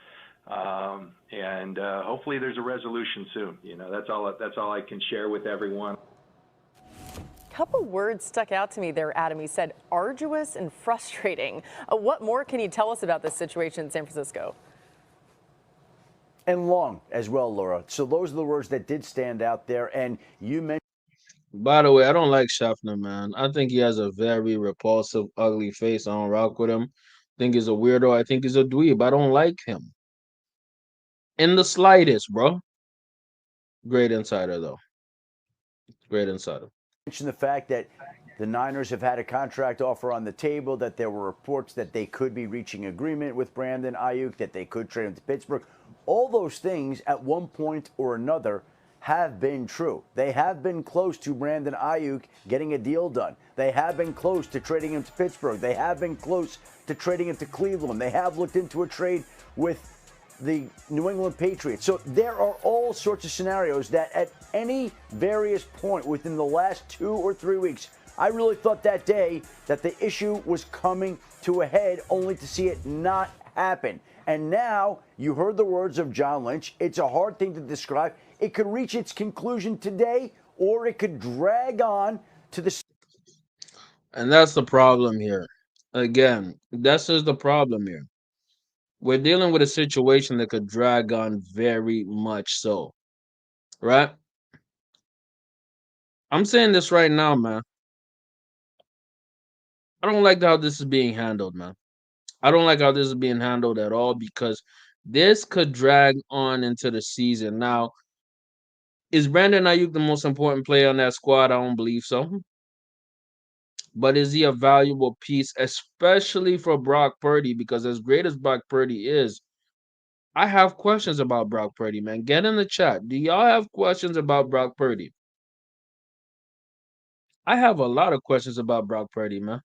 And hopefully there's a resolution soon. That's all I can share with everyone. Couple words stuck out to me there, Adam. He said arduous and frustrating. What more can you tell us about this situation in San Francisco? And long as well, Laura. So those are the words that did stand out there. And you mentioned. By the way, I don't like Schaffner, man. I think he has a very repulsive, ugly face. I don't rock with him. I think he's a weirdo. I think he's a dweeb. I don't like him. In the slightest, bro. Great insider, though. Great insider. The fact that the Niners have had a contract offer on the table, that there were reports that they could be reaching agreement with Brandon Aiyuk, that they could trade him to Pittsburgh. All those things at one point or another have been true. They have been close to Brandon Aiyuk getting a deal done. They have been close to trading him to Pittsburgh. They have been close to trading him to Cleveland. They have looked into a trade with the New England Patriots. So there are all sorts of scenarios that at any various point within the last 2 or 3 weeks, I really thought that day that the issue was coming to a head, only to see it not happen. And now you heard the words of John Lynch. It's a hard thing to describe. It could reach its conclusion today, or it could drag on to the. And that's the problem here. Again, that's just the problem here. We're dealing with a situation that could drag on very much so. Right? I'm saying this right now, man. I don't like how this is being handled, man. I don't like how this is being handled at all, because this could drag on into the season. Now, is Brandon Ayuk the most important player on that squad? I don't believe so. But is he a valuable piece, especially for Brock Purdy? Because as great as Brock Purdy is, I have questions about Brock Purdy, man. Get in the chat. Do y'all have questions about Brock Purdy? I have a lot of questions about Brock Purdy, man.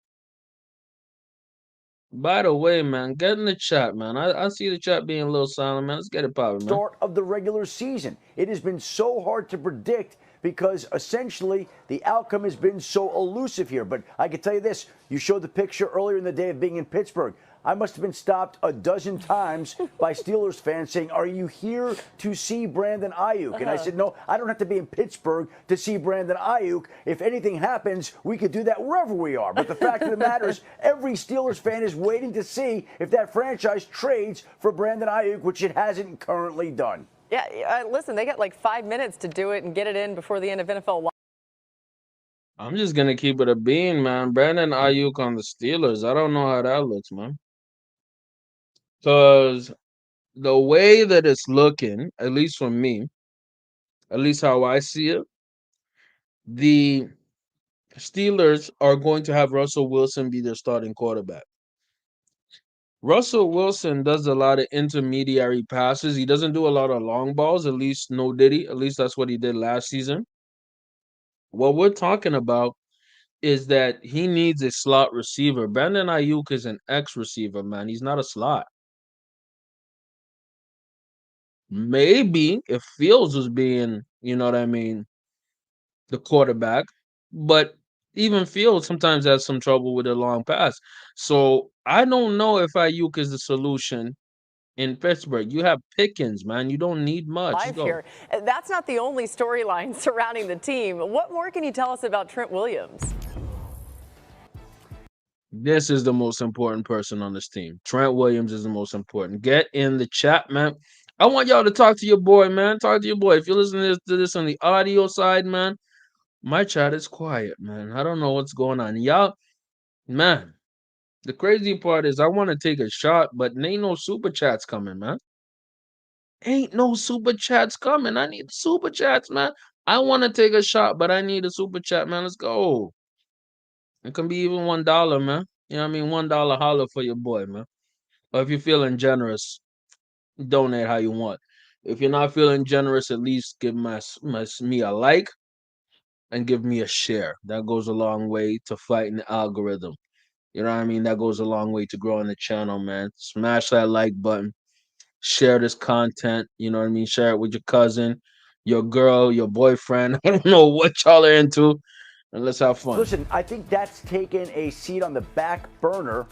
By the way, man, get in the chat, man. I see the chat being a little silent, man. Let's get it popping, man. Start of the regular season. It has been so hard to predict because essentially the outcome has been so elusive here. But I can tell you this, you showed the picture earlier in the day of being in Pittsburgh. I must have been stopped a dozen times by Steelers fans saying, "Are you here to see Brandon Aiyuk?" And I said, "No, I don't have to be in Pittsburgh to see Brandon Aiyuk. If anything happens, we could do that wherever we are." But the fact of the matter is, every Steelers fan is waiting to see if that franchise trades for Brandon Aiyuk, which it hasn't currently done. Yeah, listen, they got like 5 minutes to do it and get it in before the end of NFL. I'm just gonna keep it a bean, man. Brandon Ayuk on the Steelers. I don't know how that looks, man. Because the way that it's looking, at least for me, at least how I see it, the Steelers are going to have Russell Wilson be their starting quarterback. Russell Wilson does a lot of intermediary passes. He doesn't do a lot of long balls, at least no did he. At least that's what he did last season. What we're talking about is that he needs a slot receiver. Brandon Ayuk is an X receiver, man. He's not a slot. Maybe if Fields was being, you know what I mean, the quarterback, but even Fields sometimes has some trouble with a long pass. So I don't know if Ayuk is the solution in Pittsburgh. You have Pickens, man. You don't need much. Just Live go. here. That's not the only storyline surrounding the team. What more can you tell us about Trent Williams? This is the most important person on this team. Trent Williams is the most important. Get in the chat, man. I want y'all to talk to your boy, man. Talk to your boy. If you're listening to this on the audio side, man, my chat is quiet, man. I don't know what's going on. Y'all, man, the crazy part is I want to take a shot, but ain't no super chats coming, man. Ain't no super chats coming. I need super chats, man. I want to take a shot, but I need a super chat, man. Let's go. It can be even $1, man. You know what I mean? $1 holler for your boy, man. Or if you're feeling generous, donate how you want. If you're not feeling generous, at least give me a like and give me a share. That goes a long way to fighting the algorithm. You know what I mean? That goes a long way to growing the channel, man. Smash that like button. Share this content. You know what I mean? Share it with your cousin, your girl, your boyfriend. I don't know what y'all are into. And let's have fun. Listen, I think that's taken a seat on the back burner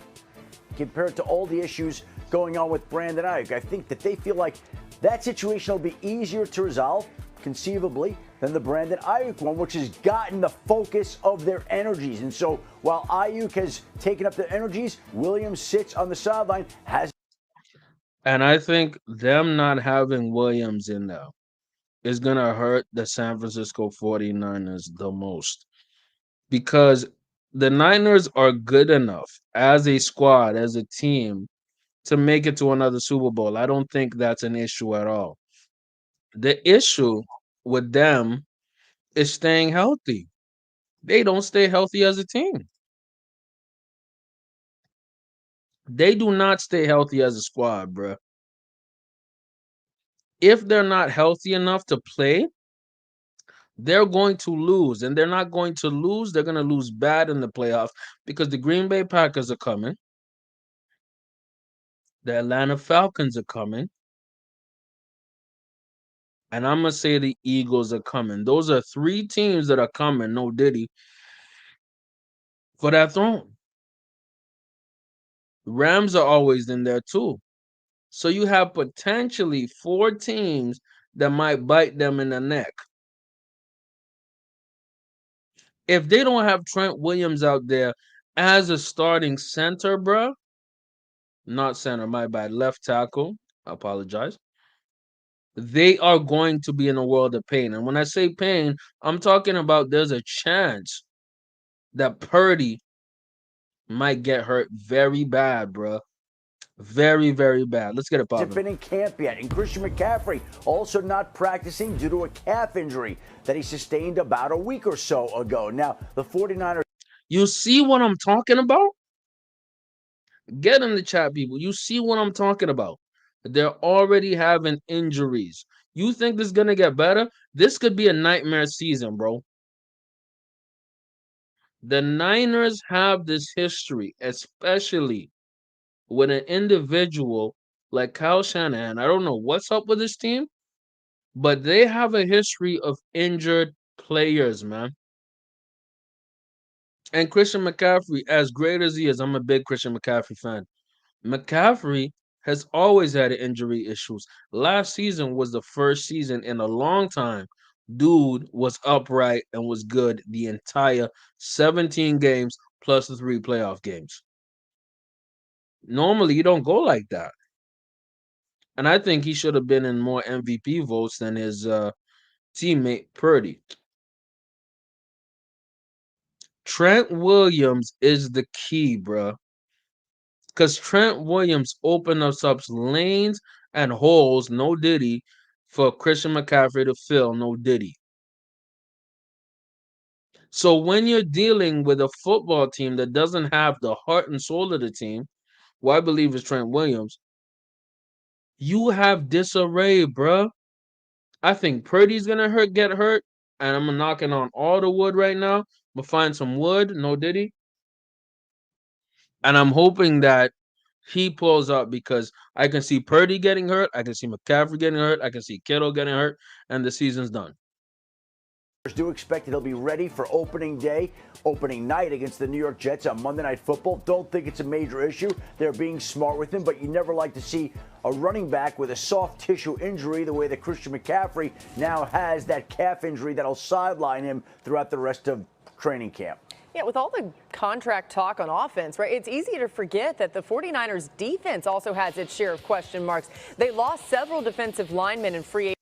compared to all the issues going on with Brandon Aiyuk. I think that they feel like that situation will be easier to resolve, conceivably, than the Brandon Aiyuk one, which has gotten the focus of their energies. And so while Aiyuk has taken up their energies, Williams sits on the sideline, has. And I think them not having Williams in there is going to hurt the San Francisco 49ers the most because the Niners are good enough as a squad, as a team, to make it to another Super Bowl. I don't think that's an issue at all. The issue with them is staying healthy. They don't stay healthy as a team. They do not stay healthy as a squad, bro. If they're not healthy enough to play, they're going to lose. And they're not going to lose. They're going to lose bad in the playoffs because the Green Bay Packers are coming. The Atlanta Falcons are coming. And I'm going to say the Eagles are coming. Those are three teams that are coming, no Diddy, for that throne. Rams are always in there too. So you have potentially four teams that might bite them in the neck. If they don't have Trent Williams out there as a starting center, bruh, not center, my bad, left tackle, I apologize. They are going to be in a world of pain. And when I say pain, I'm talking about there's a chance that Purdy might get hurt very bad, bruh. Very, very bad. Let's get it Hasn't popping. been in camp yet. And Christian McCaffrey also not practicing due to a calf injury that he sustained about a week or so ago. Now, the 49ers. You see what I'm talking about? Get in the chat, people. You see what I'm talking about? They're already having injuries. You think this is going to get better? This could be a nightmare season, bro. The Niners have this history, especially with an individual like Kyle Shanahan. I don't know what's up with this team, but they have a history of injured players, man. And Christian McCaffrey, as great as he is, I'm a big Christian McCaffrey fan. McCaffrey has always had injury issues. Last season was the first season in a long time. Dude was upright and was good the entire 17 games plus the 3 playoff games. Normally, you don't go like that. And I think he should have been in more MVP votes than his teammate Purdy. Trent Williams is the key, bro. Because Trent Williams opened us up lanes and holes, no Diddy, for Christian McCaffrey to fill, no Diddy. So when you're dealing with a football team that doesn't have the heart and soul of the team, who I believe is Trent Williams, you have disarray, bro. I think Purdy's gonna get hurt, and I'm knocking on all the wood right now. I'm gonna find some wood, no Diddy, and I'm hoping that he pulls up because I can see Purdy getting hurt, I can see McCaffrey getting hurt, I can see Kittle getting hurt, and the season's done. Do expect that he'll be ready for opening night against the New York Jets on Monday Night Football. Don't think it's a major issue. They're being smart with him, but you never like to see a running back with a soft tissue injury the way that Christian McCaffrey now has that calf injury that'll sideline him throughout the rest of training camp. Yeah, with all the contract talk on offense, right, it's easy to forget that the 49ers defense also has its share of question marks. They lost several defensive linemen in free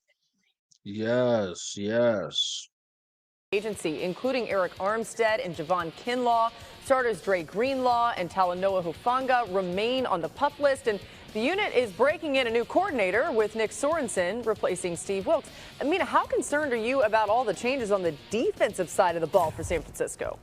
agency, including Eric Armstead and Javon Kinlaw. Starters Dre Greenlaw and Talanoa Hufanga remain on the PUP list, and the unit is breaking in a new coordinator with Nick Sorensen replacing Steve Wilks. Amina, how concerned are you about all the changes on the defensive side of the ball for San Francisco?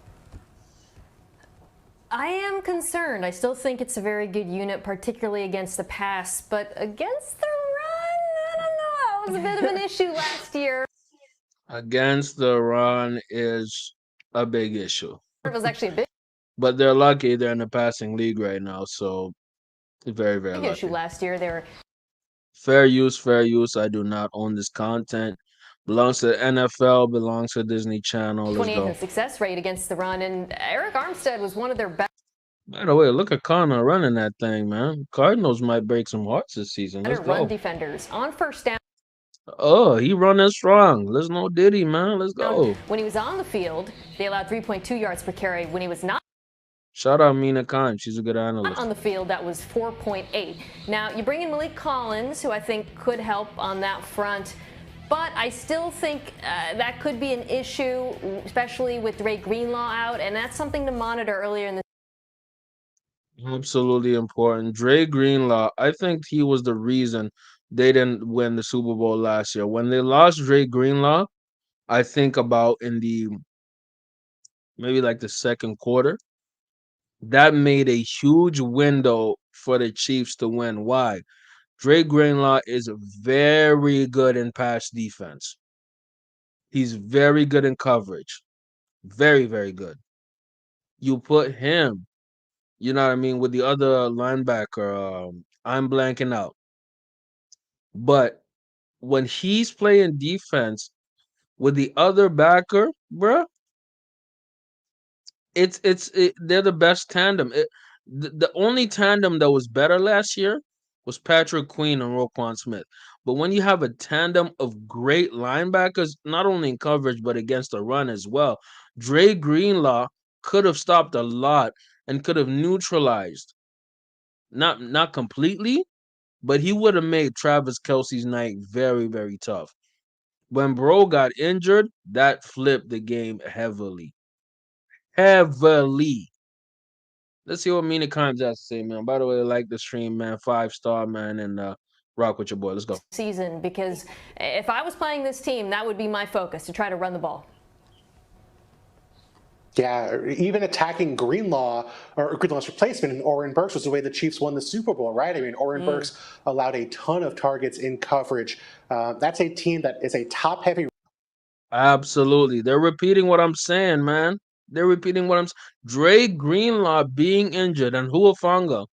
I am concerned. I still think it's a very good unit, particularly against the pass, but against the run, I don't know. It was a bit of an issue last year. Against the run is a big issue. It was actually a big But they're lucky they're in the passing league right now, so very, very lucky. issue last year. They were Fair use. I do not own this content. Belongs to the NFL, belongs to Disney Channel. Let's 28th go. in success rate against the run, and Eric Armstead was one of their best. By the way, look at Connor running that thing, man. Cardinals might break some hearts this season. Let's Run go. defenders on first down. Oh, he running strong. Let's know Diddy, man. Let's go. When he was on the field, they allowed 3.2 yards per carry. When he was not Shout out Mina Khan. She's a good analyst. on the field, that was 4.8. Now, you bring in Malik Collins, who I think could help on that front. But I still think that could be an issue, especially with Dre Greenlaw out, and that's something to monitor earlier in the Absolutely important. Dre Greenlaw, I think he was the reason they didn't win the Super Bowl last year. When they lost Dre Greenlaw, I think about in the maybe like the second quarter, that made a huge window for the Chiefs to win. Why? Dre Greenlaw is very good in pass defense. He's very good in coverage. Very, very good. You put him, you know what I mean, with the other linebacker, I'm blanking out. But when he's playing defense with the other backer, bruh, they're the best tandem. The only tandem that was better last year was Patrick Queen and Roquan Smith. But when you have a tandem of great linebackers, not only in coverage but against the run as well, Dre Greenlaw could have stopped a lot and could have neutralized, not completely, but he would have made Travis Kelce's night very, very tough. When Bro got injured, that flipped the game heavily. Heavily. Let's see what Mina Kimes has to say, man. By the way, like the stream, man. 5-star, man, and rock with your boy. Let's go. season, because if I was playing this team, that would be my focus, to try to run the ball. Yeah, even attacking Greenlaw or Greenlaw's replacement in Oren Burks was the way the Chiefs won the Super Bowl, right? I mean, Oren Burks allowed a ton of targets in coverage. That's a team that is a top-heavy. Absolutely. They're repeating what I'm saying, man. They're repeating what I'm saying. Dre Greenlaw being injured and Huafanga,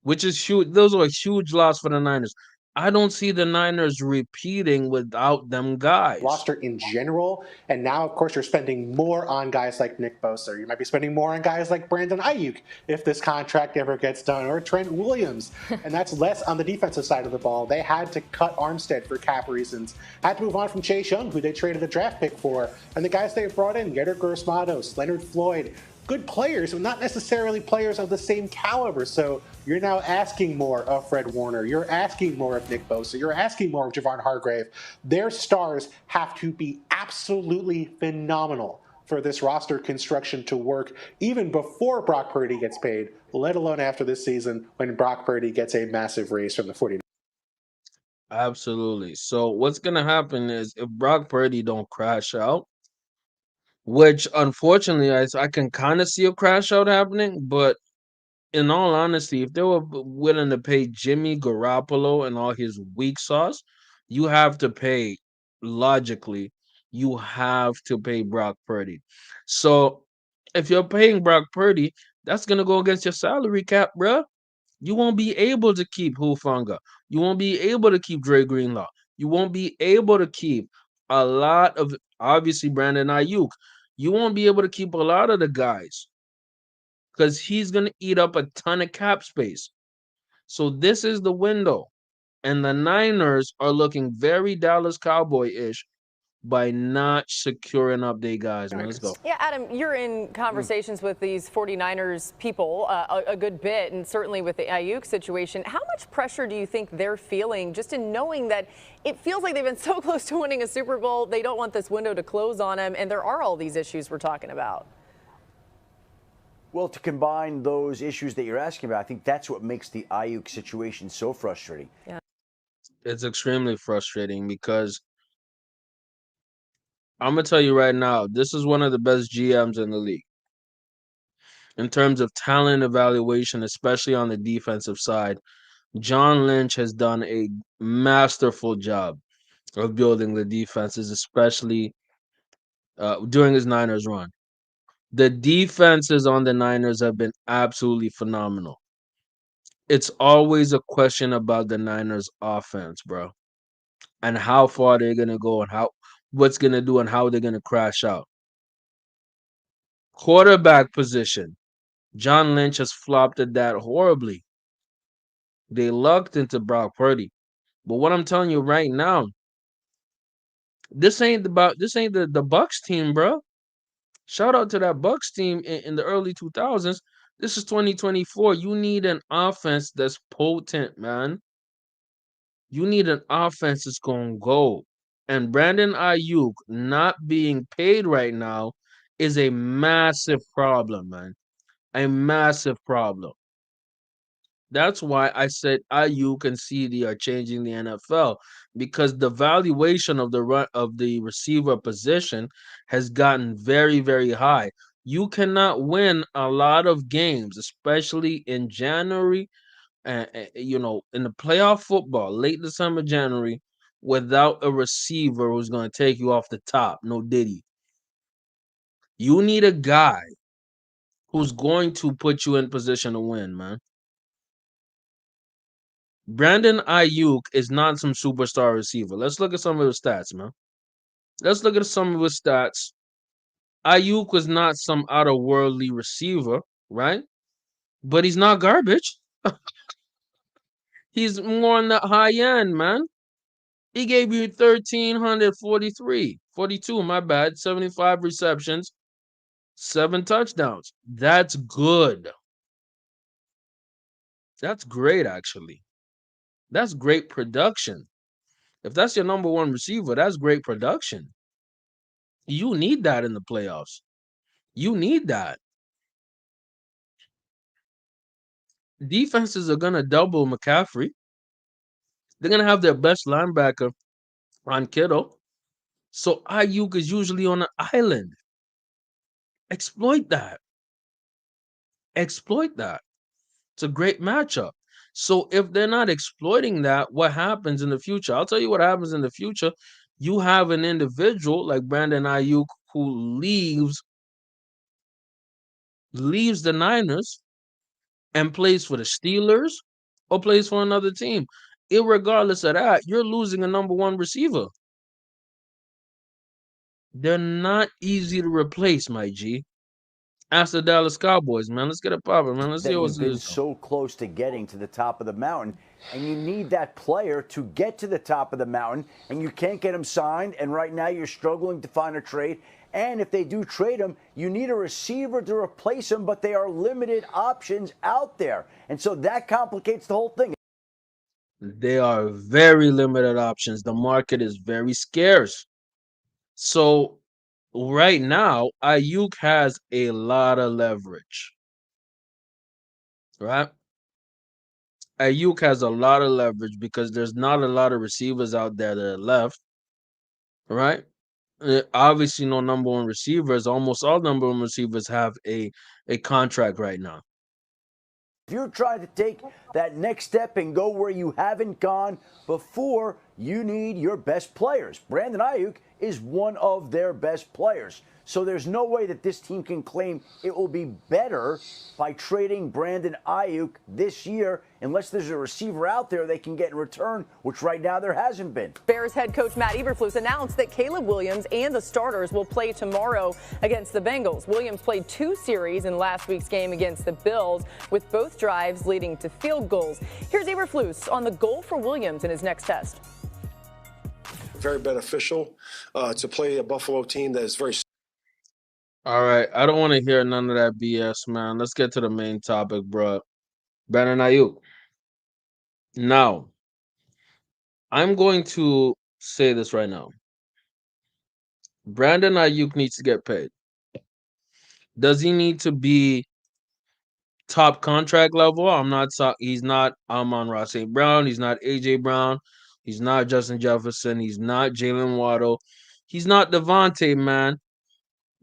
which is huge. Those are a huge loss for the Niners. I don't see the Niners repeating without them guys. Roster in general, and now, of course, you're spending more on guys like Nick Bosa. You might be spending more on guys like Brandon Aiyuk if this contract ever gets done, or Trent Williams, and that's less on the defensive side of the ball. They had to cut Armstead for cap reasons, had to move on from Chase Young, who they traded a draft pick for, and the guys they brought in, Yetur Gross-Matos, Leonard Floyd, good players, but not necessarily players of the same caliber. So you're now asking more of Fred Warner. You're asking more of Nick Bosa. You're asking more of Javon Hargrave. Their stars have to be absolutely phenomenal for this roster construction to work even before Brock Purdy gets paid, let alone after this season when Brock Purdy gets a massive raise from the 49ers. Absolutely. So what's going to happen is if Brock Purdy don't crash out, which unfortunately I can kind of see a crash out happening, but in all honesty, if they were willing to pay Jimmy Garoppolo and all his weak sauce, you have to pay, logically, you have to pay Brock Purdy. So if you're paying Brock Purdy, that's going to go against your salary cap, bruh. You won't be able to keep Hufanga. You won't be able to keep Dre Greenlaw. You won't be able to keep a lot of, obviously, Brandon Ayuk. You won't be able to keep a lot of the guys because he's going to eat up a ton of cap space. So this is the window. And the Niners are looking very Dallas Cowboy-ish by not securing up their guys, man. Let's go. Yeah, Adam, you're in conversations with these 49ers people a good bit, and certainly with the Aiyuk situation. How much pressure do you think they're feeling just in knowing that it feels like they've been so close to winning a Super Bowl, they don't want this window to close on them, and there are all these issues we're talking about? Well, to combine those issues that you're asking about, I think that's what makes the Aiyuk situation so frustrating. Yeah. It's extremely frustrating because I'm going to tell you right now, this is one of the best GMs in the league in terms of talent evaluation, especially on the defensive side. John Lynch has done a masterful job of building the defenses, especially during his Niners run. The defenses on the Niners have been absolutely phenomenal. It's always a question about the Niners offense, bro, and how far they're going to go and what's going to do and how they're going to crash out. Quarterback position. John Lynch has flopped at that horribly. They lucked into Brock Purdy. But what I'm telling you right now, this ain't the Bucks team, bro. Shout out to that Bucks team in the early 2000s. This is 2024. You need an offense that's potent, man. You need an offense that's going to go. And Brandon Ayuk not being paid right now is a massive problem, man. A massive problem. That's why I said Aiyuk and CeeDee are changing the NFL because the valuation of the receiver position has gotten very, very high. You cannot win a lot of games, especially in January, in the playoff football, late December, January, without a receiver who's going to take you off the top. No Diddy. You need a guy who's going to put you in position to win, man. Brandon Ayuk is not some superstar receiver. Let's look at some of his stats, man. Let's look at some of his stats. Ayuk was not some out of worldly receiver, right? But he's not garbage. He's more on the high end, man. He gave you 1,342, my bad, 75 receptions, 7 touchdowns. That's good. That's great, actually. That's great production. If that's your number one receiver, that's great production. You need that in the playoffs. You need that. Defenses are going to double McCaffrey. They're going to have their best linebacker on Kittle. So Ayuk is usually on an island. Exploit that. Exploit that. It's a great matchup. So if they're not exploiting that, what happens in the future? I'll tell you what happens in the future. You have an individual like Brandon Ayuk who leaves the Niners and plays for the Steelers or plays for another team. Irregardless of that, you're losing a number one receiver. They're not easy to replace, my G. Ask the Dallas Cowboys, man. Let's get it popping, man. Let's see That what's you've been this. so close to getting to the top of the mountain, and you need that player to get to the top of the mountain, and you can't get him signed, and right now you're struggling to find a trade. And if they do trade him, you need a receiver to replace him, but there are limited options out there. And so that complicates the whole thing. They are very limited options. The market is very scarce. So right now, Ayuk has a lot of leverage. Right? Ayuk has a lot of leverage because there's not a lot of receivers out there that are left. Right? Obviously, no number one receivers. Almost all number one receivers have a contract right now. If you're trying to take that next step and go where you haven't gone before, you need your best players. Brandon Aiyuk is one of their best players. So there's no way that this team can claim it will be better by trading Brandon Aiyuk this year unless there's a receiver out there they can get in return, which right now there hasn't been. Bears head coach Matt Eberflus announced that Caleb Williams and the starters will play tomorrow against the Bengals. Williams played 2 series in last week's game against the Bills, with both drives leading to field goals. Here's Eberflus on the goal for Williams in his next test. Very beneficial to play a Buffalo team that is very. All right, I don't want to hear none of that BS, man. Let's get to the main topic, bro. Brandon Aiyuk. Now, I'm going to say this right now. Brandon Aiyuk needs to get paid. Does he need to be top contract level? He's not Amon-Ra St. Brown. He's not AJ Brown. He's not Justin Jefferson. He's not Jalen Waddle. He's not Devontae, man.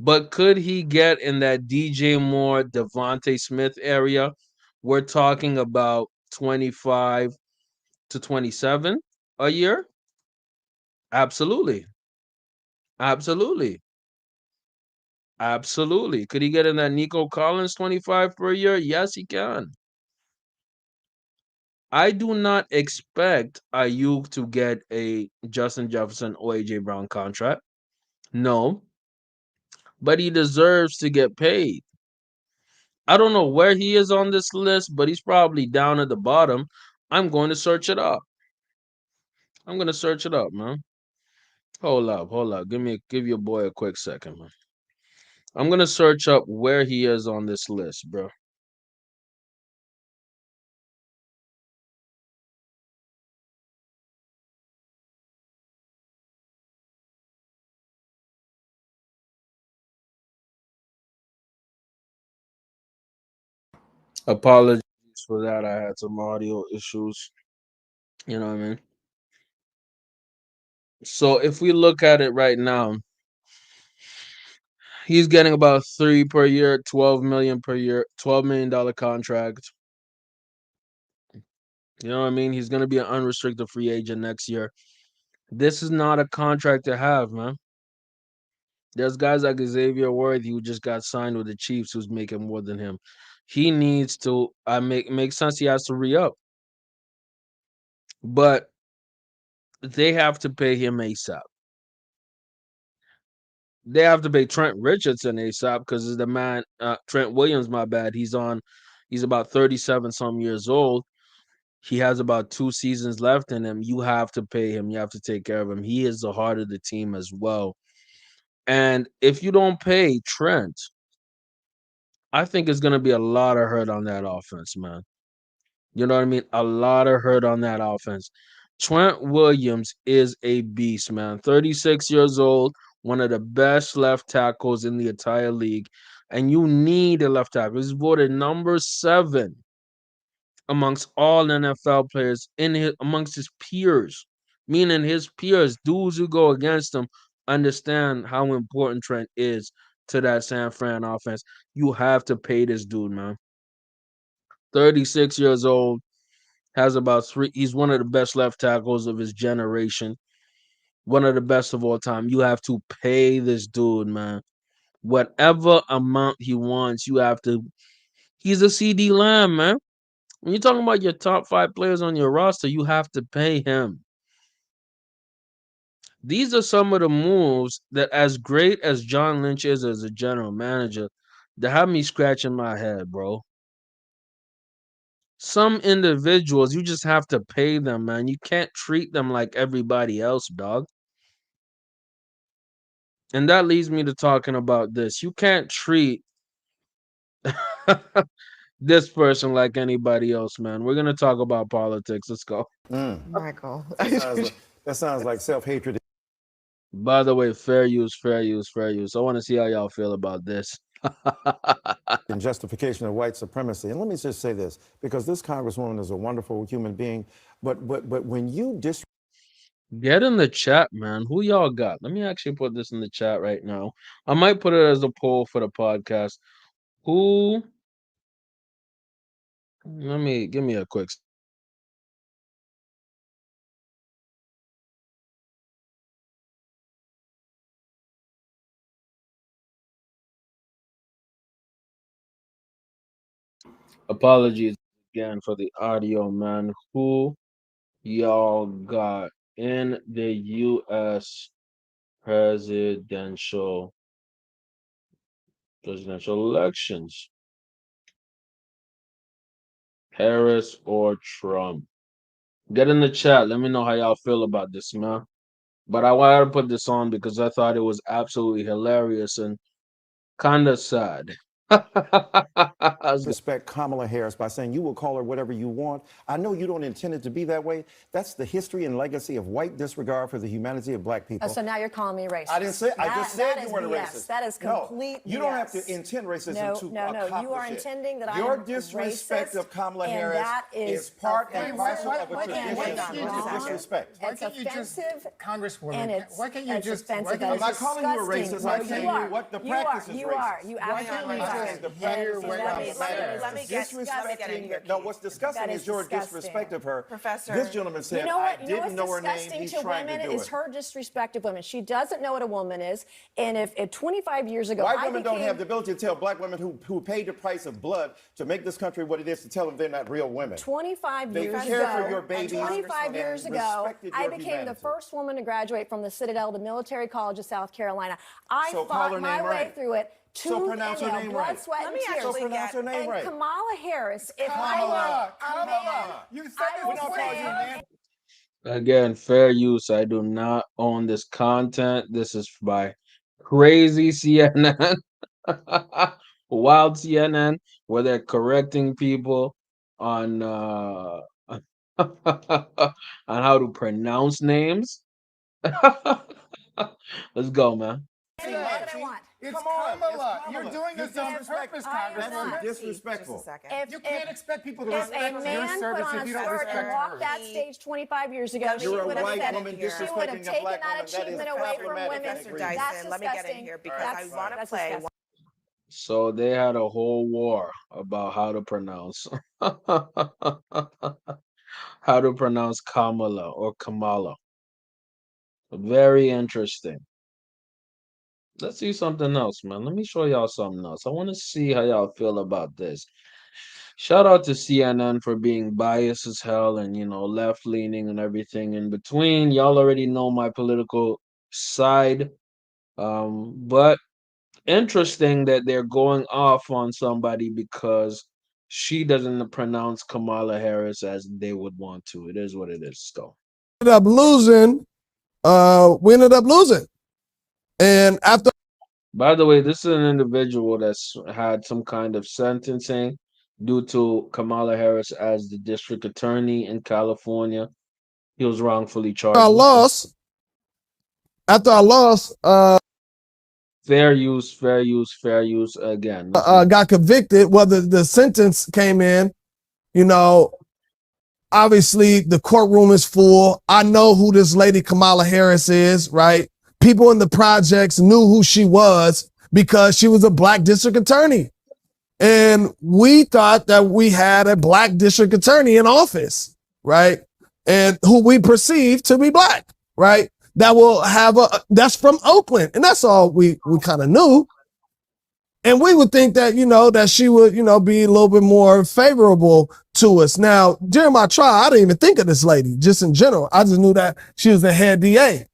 But could he get in that DJ Moore, Devontae Smith area? We're talking about 25 to 27 a year? Absolutely. Absolutely. Absolutely. Could he get in that Nico Collins 25 per year? Yes, he can. I do not expect Ayuk to get a Justin Jefferson or AJ Brown contract. No, but he deserves to get paid. I don't know where he is on this list, but he's probably down at the bottom. I'm going to search it up. I'm going to search it up, man. Hold up, hold up. Give your boy a quick second, man. I'm going to search up where he is on this list, bro. Apologies for that. I had some audio issues. You know what I mean? So if we look at it right now, he's getting about 3 per year, 12 million per year, $12 million contract. You know what I mean? He's going to be an unrestricted free agent next year. This is not a contract to have, man. There's guys like Xavier Worthy who just got signed with the Chiefs who's making more than him. He needs to make sense. He has to re-up. But they have to pay him ASAP. They have to pay Trent Richardson ASAP because the man, Trent Williams, my bad. He's about 37 some years old. He has about 2 seasons left in him. You have to pay him. You have to take care of him. He is the heart of the team as well. And if you don't pay Trent, I think it's going to be a lot of hurt on that offense, man. You know what I mean? A lot of hurt on that offense. Trent Williams is a beast, man. 36 years old, one of the best left tackles in the entire league. And you need a left tackle. He's voted number 7 amongst all NFL players amongst his peers, meaning his peers, dudes who go against him, understand how important Trent is to that San Fran offense. You have to pay this dude, man. 36 years old, has about 3. He's one of the best left tackles of his generation, one of the best of all time. You have to pay this dude, man. Whatever amount he wants, you have to. He's a CeeDee Lamb, man. When you're talking about your top 5 players on your roster, you have to pay him. These are some of the moves that, as great as John Lynch is as a general manager, that have me scratching my head, bro. Some individuals, you just have to pay them, man. You can't treat them like everybody else, dog. And that leads me to talking about this. You can't treat this person like anybody else, man. We're gonna talk about politics. Let's go. Michael. That sounds like self-hatred By the way, fair use, fair use, fair use. I want to see how y'all feel about this. and justification of white supremacy. And let me just say this, because this congresswoman is a wonderful human being, but when you Get in the chat, man. Who y'all got? Let me actually put this in the chat right now. I might put it as a poll for the podcast. Who? Let me give me a quick. Apologies again for the audio, man. Who y'all got in the U.S. presidential presidential elections? Harris or Trump? Get in the chat. Let me know how y'all feel about this, man. But I wanted to put this on because I thought it was absolutely hilarious and kind of sad. Let's go. Respect Kamala Harris by saying you will call her whatever you want. I know you don't intend it to be that way. That's the history and legacy of white disregard for the humanity of black people. Oh, so now you're calling me racist. I didn't say. I just said you weren't a BS. racist. That is complete No, you don't BS. have to intend racism to accomplish You are it. intending that Your I am disrespect racist, of Kamala and Harris that is part and parcel of a Why tradition can't you of just- disrespect. It's offensive, Congresswoman, and it's why can't you it's just? offensive. I'm not calling you a racist. I'm No, telling you are. you what the You practice are. is You racist. are. You absolutely I'm are. saying the And practice is let me- racist. let me get Disrespecting. here, No, Keith. what's disgusting That is your disgusting. disrespect of her. Professor. This gentleman said, You know what? I didn't know her name. Disgusting He's to trying women to do is it. her disrespect of women. She doesn't know what a woman is. And if 25 years ago, White women don't have the ability to tell black women who paid the price of blood to make this country what it is to tell them they're not real women. 25 They years care ago, for your babies 25 years and ago, respected I your became humanity. the first woman to graduate from the Citadel, the Military College of South Carolina. I So call her fought my name way right. through it. So Tooth pronounce and her nail, name blood, right. sweat, Let and me tears. actually pronounce her name and right. Kamala Harris, if Kamala. I were a man, You said I this will before, say you man. Again, fair use. I do not own this content. This is by crazy CNN, wild CNN, where they're correcting people on on how to pronounce names. Let's go, man. What I want. It's Come on, Kamala. it's You're Kamala. doing this on purpose, Congresswoman. That's disrespectful. You can't expect people to If respect a your man put service on if a you don't skirt and respect walked hers. that stage 25 years ago, she You're a would have white said woman she would have disrespecting a taken black that woman. That is achievement away from problematic. women. I agree. That's disgusting. That's disgusting. So they had a whole war about how to pronounce how to pronounce Kamala or Kamala. Very interesting. Let's see something else, man. Let me show y'all something else. I want to see how y'all feel about this. Shout out to CNN for being biased as hell and, left leaning and everything in between. Y'all already know my political side. But interesting that they're going off on somebody because she doesn't pronounce Kamala Harris as they would want to. It is what it is, still. Ended up losing. We ended up losing. And after By the way, this is an individual that's had some kind of sentencing due to Kamala Harris as the district attorney in California. He was wrongfully I charged with this. lost, after I lost, Fair use, fair use, fair use again. Let's go. got convicted, whether the sentence came in, you know, obviously the courtroom is full. I know who this lady Kamala Harris is, right? People in the projects knew who she was because she was a black district attorney. And we thought that we had a black district attorney in office, right? And who we perceived to be black, right? That will have that's from Oakland. And that's all we kind of knew. And we would think that, that she would, be a little bit more favorable to us. Now, during my trial, I didn't even think of this lady, just in general. I just knew that she was the head DA.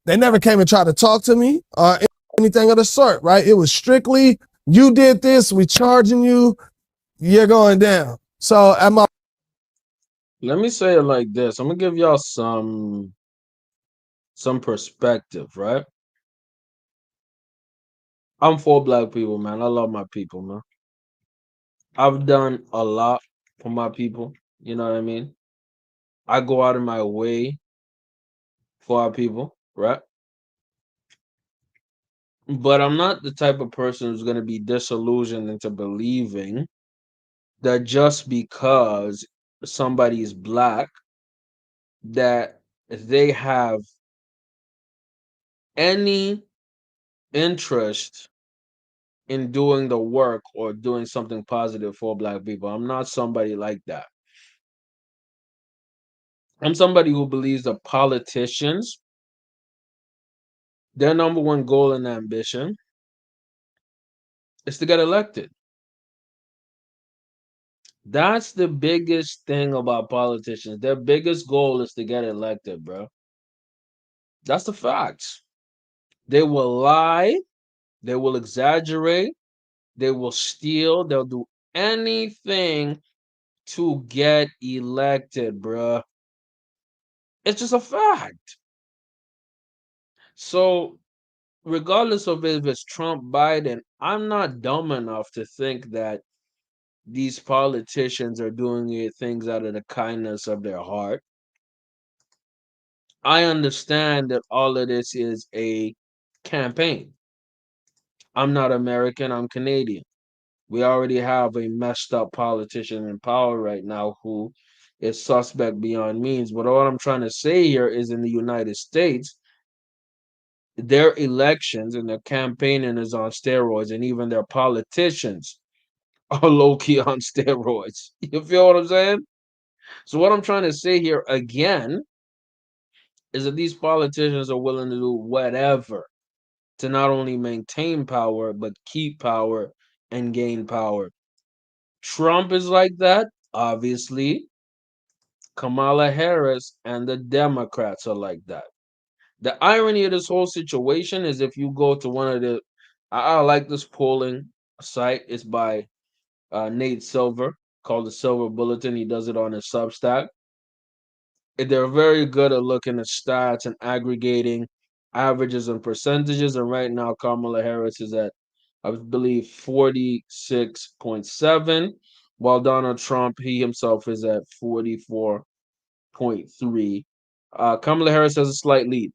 They never came and tried to talk to me or anything of the sort, right? It was strictly, you did this, we charging you, you're going down. So am I? Let me say it like this. I'm gonna give y'all some perspective, right? I'm for black people, man. I love my people, man. I've done a lot for my people. You know what I mean? I go out of my way for our people, right? But I'm not the type of person who's going to be disillusioned into believing that just because somebody is black, that they have any interest in doing the work or doing something positive for black people. I'm not somebody like that. I'm somebody who believes that politicians, their number one goal and ambition is to get elected. That's the biggest thing about politicians. Their biggest goal is to get elected, bro. That's the facts. They will lie, they will exaggerate, they will steal, they'll do anything to get elected, bruh. It's just a fact. So, regardless of if it's Trump, Biden, I'm not dumb enough to think that these politicians are doing things out of the kindness of their heart. I understand that all of this is a campaign. I'm not American, I'm Canadian. We already have a messed up politician in power right now who is suspect beyond means. But all I'm trying to say here is in the United States, their elections and their campaigning is on steroids, and even their politicians are low key on steroids. You feel what I'm saying? So, what I'm trying to say here again is that these politicians are willing to do whatever to not only maintain power, but keep power and gain power. Trump is like that, obviously. Kamala Harris and the Democrats are like that. The irony of this whole situation is if you go to one of the, I like this polling site. It's by Nate Silver called the Silver Bulletin. He does it on his Substack. They're very good at looking at stats and aggregating averages and percentages. And right now, Kamala Harris is at, I believe, 46.7, while Donald Trump, he himself, is at 44.3. Kamala Harris has a slight lead,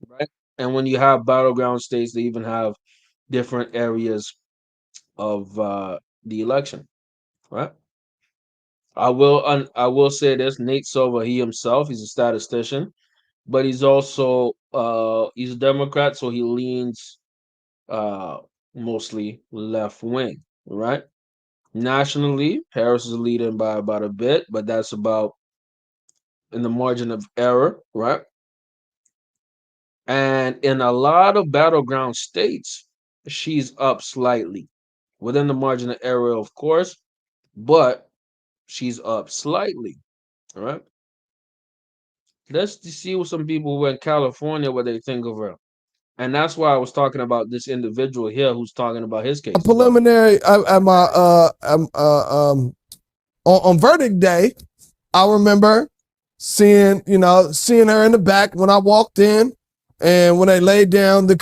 right? And when you have battleground states, they even have different areas of the election, right? I will say this: Nate Silver, he himself, he's a statistician, but he's also he's a Democrat, so he leans uh mostly left wing, right? Nationally, Harris is leading by about a bit, but that's about in the margin of error, right? And in a lot of battleground states, she's up slightly within the margin of error, of course, but she's up slightly, all right? Let's see what some people who are in California what they think of her. And that's why I was talking about this individual here who's talking about his case as well. Preliminary at my on verdict day, I remember seeing her in the back when I walked in, and when they laid down the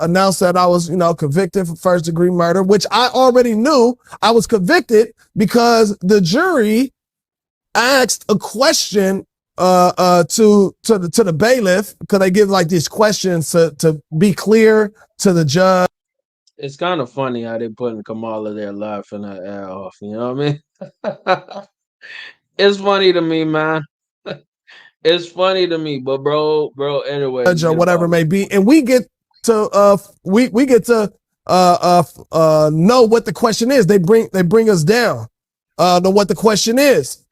announced that I was convicted for first degree murder, which I already knew I was convicted because the jury asked a question to the bailiff because they give like these questions to be clear to the judge. It's kind of funny how they putting Kamala there laughing her ass off. You know what I mean? It's funny to me, man. It's funny to me, but bro. Anyway, Or whatever it may be, and we get to we get to know what the question is. They bring us down to what the question is.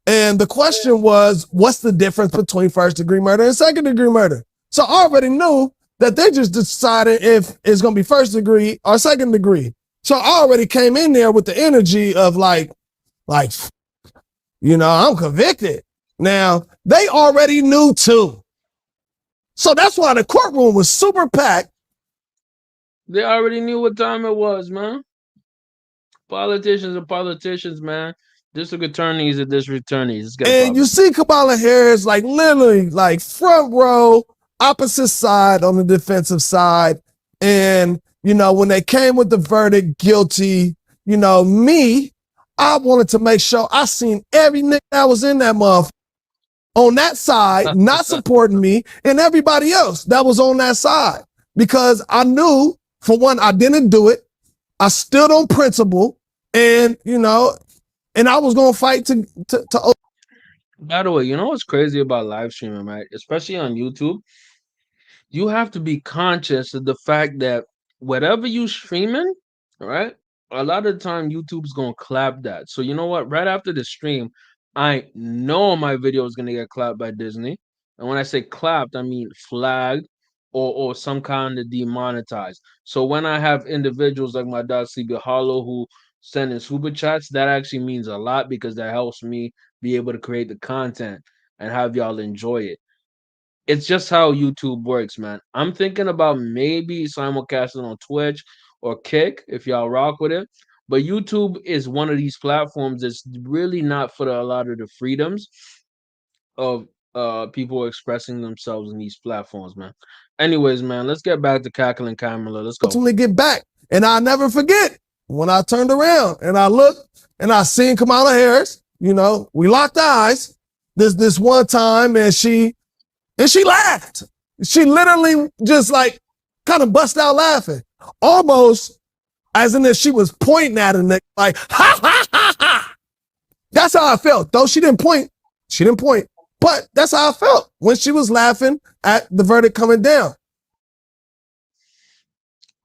And the question was, what's the difference between first degree murder and second degree murder? So I already knew that they just decided if it's going to be first degree or second degree. So I already came in there with the energy of like, I'm convicted. Now, they already knew too. So that's why the courtroom was super packed. They already knew what time it was, man. Politicians are politicians, man. District attorneys are district attorneys. And you see Kamala Harris like literally like front row, opposite side on the defensive side. And, when they came with the verdict guilty, I wanted to make sure I seen every nigga that was in that motherfucker on that side, not supporting me, and everybody else that was on that side. Because I knew, for one, I didn't do it. I stood on principle, and, and I was going to fight to. By the way, you know what's crazy about live streaming, right? Especially on YouTube, you have to be conscious of the fact that whatever you streaming, right? A lot of the time YouTube's gonna clap that. So you know what? Right after the stream, I know my video is gonna get clapped by Disney. And when I say clapped, I mean flagged or some kind of demonetized. So when I have individuals like my dog CB Hollow who sending super chats. That actually means a lot because that helps me be able to create the content and have y'all enjoy it. It's just how YouTube works, man. I'm thinking about maybe simulcasting on Twitch or Kick if y'all rock with it. But YouTube is one of these platforms that's really not for a lot of the freedoms of people expressing themselves in these platforms, man. Anyways, man, let's get back to Cackling Kamala. Let's go. Ultimately get back. And I'll never forget when I turned around and I looked and I seen Kamala Harris, you know, we locked eyes this one time and she laughed. She literally just like kind of bust out laughing. Almost as in if she was pointing at him like, ha, ha, ha, ha. That's how I felt. Though she didn't point. But that's how I felt when she was laughing at the verdict coming down.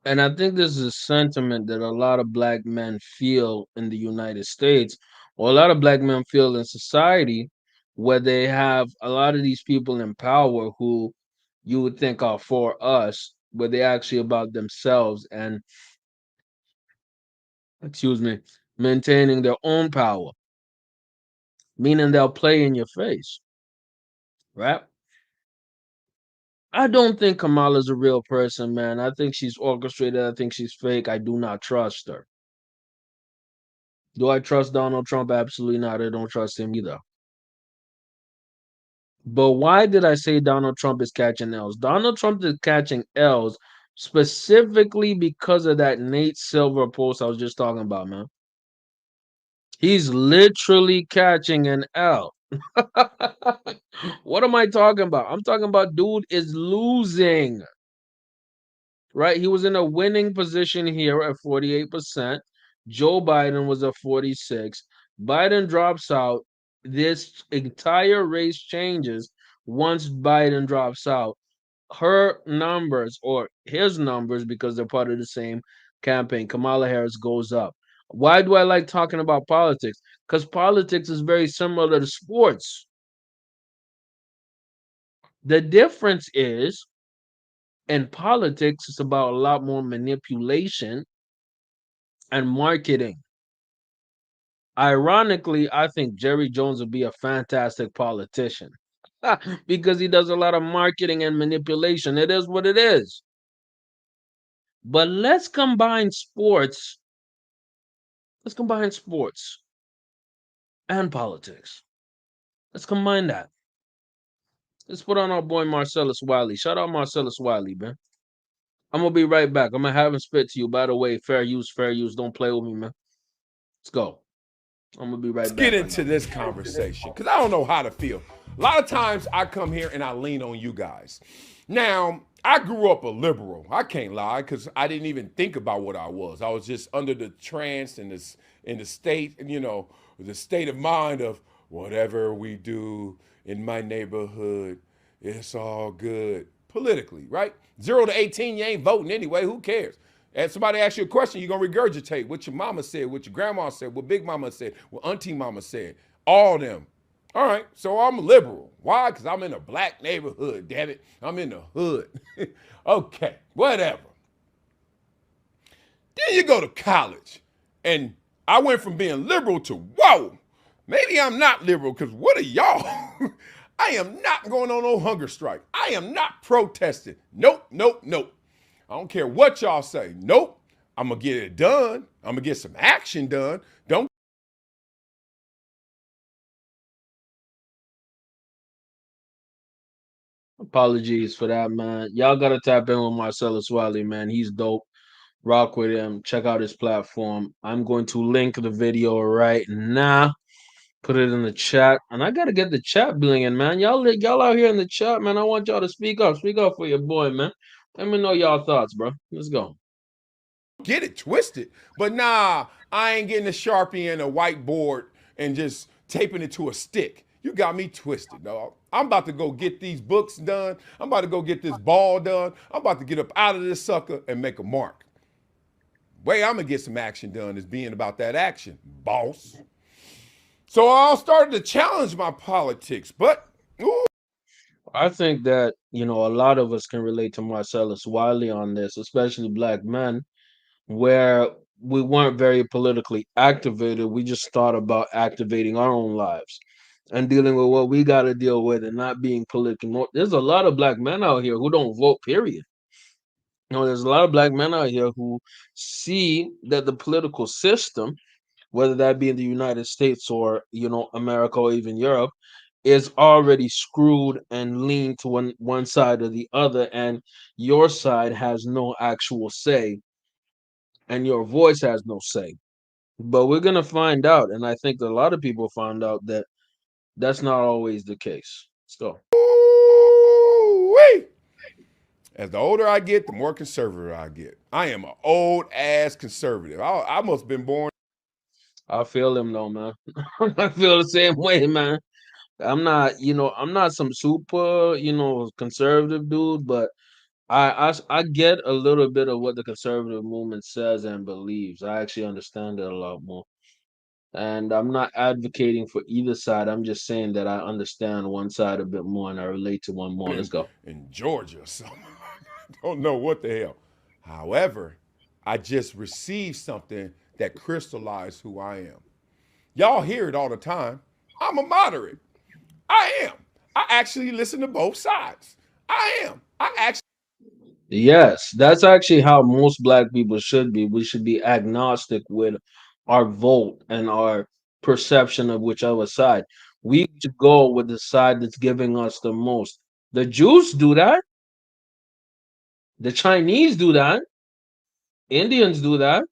And I think this is a sentiment that a lot of black men feel in the United States, or a lot of black men feel in society, where they have a lot of these people in power who you would think are for us, but they're actually about themselves and, excuse me, maintaining their own power, meaning they'll play in your face, right? I don't think Kamala's a real person, man. I think she's orchestrated. I think she's fake. I do not trust her. Do I trust Donald Trump? Absolutely not. I don't trust him either. But why did I say Donald Trump is catching L's? Donald Trump is catching L's specifically because of that Nate Silver post I was just talking about, man. He's literally catching an L. What am I talking about? I'm talking about dude is losing. Right? He was in a winning position here at 48%. Joe Biden was at 46. Biden drops out. This entire race changes once Biden drops out. Her numbers or his numbers, because they're part of the same campaign, Kamala Harris goes up. Why do I like talking about politics? Because politics is very similar to sports. The difference is in politics, it's about a lot more manipulation and marketing. Ironically, I think Jerry Jones would be a fantastic politician because he does a lot of marketing and manipulation. It is what it is. But let's combine sports. Let's combine sports and politics. Let's combine that. Let's put on our boy Marcellus Wiley. Shout out Marcellus Wiley, man. I'm gonna be right back. I'm gonna have him spit to you. By the way, fair use, fair use. Don't play with me, man. Let's go. I'm gonna be right back. Let's get into this conversation because I don't know how to feel. A lot of times I come here and I lean on you guys. Now, I grew up a liberal. I can't lie because I didn't even think about what I was. I was just under the trance and this in the state, the state of mind of whatever we do in my neighborhood, it's all good politically, right? 0 to 18, you ain't voting anyway. Who cares? And somebody asks you a question, you're going to regurgitate what your mama said, what your grandma said, what big mama said, what auntie mama said, all of them. All right, so I'm liberal. Why? Because I'm in a black neighborhood, damn it. I'm in the hood. Okay, whatever. Then you go to college, and I went from being liberal to, whoa, maybe I'm not liberal, because what are y'all? I am not going on no hunger strike. I am not protesting. Nope, nope, nope. I don't care what y'all say. Nope. I'm going to get it done. I'm going to get some action done. Don't. Apologies for that, man. Y'all got to tap in with Marcellus Wiley, man. He's dope. Rock with him. Check out his platform. I'm going to link the video right now. Put it in the chat. And I got to get the chat blinging, man. Y'all out here in the chat, man. I want y'all to speak up. Speak up for your boy, man. Let me know y'all thoughts, bro. Let's go. Get it twisted. But nah, I ain't getting a Sharpie and a whiteboard and just taping it to a stick. You got me twisted, dog. I'm about to go get these books done. I'm about to go get this ball done. I'm about to get up out of this sucker and make a mark. Way I'm going to get some action done is being about that action, boss. So I started to challenge my politics, but ooh. I think that, a lot of us can relate to Marcellus Wiley on this, especially black men, where we weren't very politically activated. We just thought about activating our own lives and dealing with what we got to deal with and not being politically. There's a lot of black men out here who don't vote, period. There's a lot of black men out here who see that the political system, whether that be in the United States or, America or even Europe, is already screwed and lean to one side or the other, and your side has no actual say and your voice has no say. But we're gonna find out, and I think a lot of people found out that that's not always the case. Let's go. Ooh-wee. As the older I get, the more conservative I get. I am an old ass conservative. I must have been born. I feel him though, man. I feel the same way, man. I'm not some super, conservative dude, but I get a little bit of what the conservative movement says and believes. I actually understand it a lot more. And I'm not advocating for either side. I'm just saying that I understand one side a bit more and I relate to one more. Let's go. In Georgia, so I don't know what the hell. However, I just received something that crystallized who I am. Y'all hear it all the time. I'm a moderate. I am. I actually listen to both sides. I am. I actually. Yes, that's actually how most black people should be. We should be agnostic with our vote and our perception of whichever side. We should go with the side that's giving us the most. The Jews do that. The Chinese do that. Indians do that.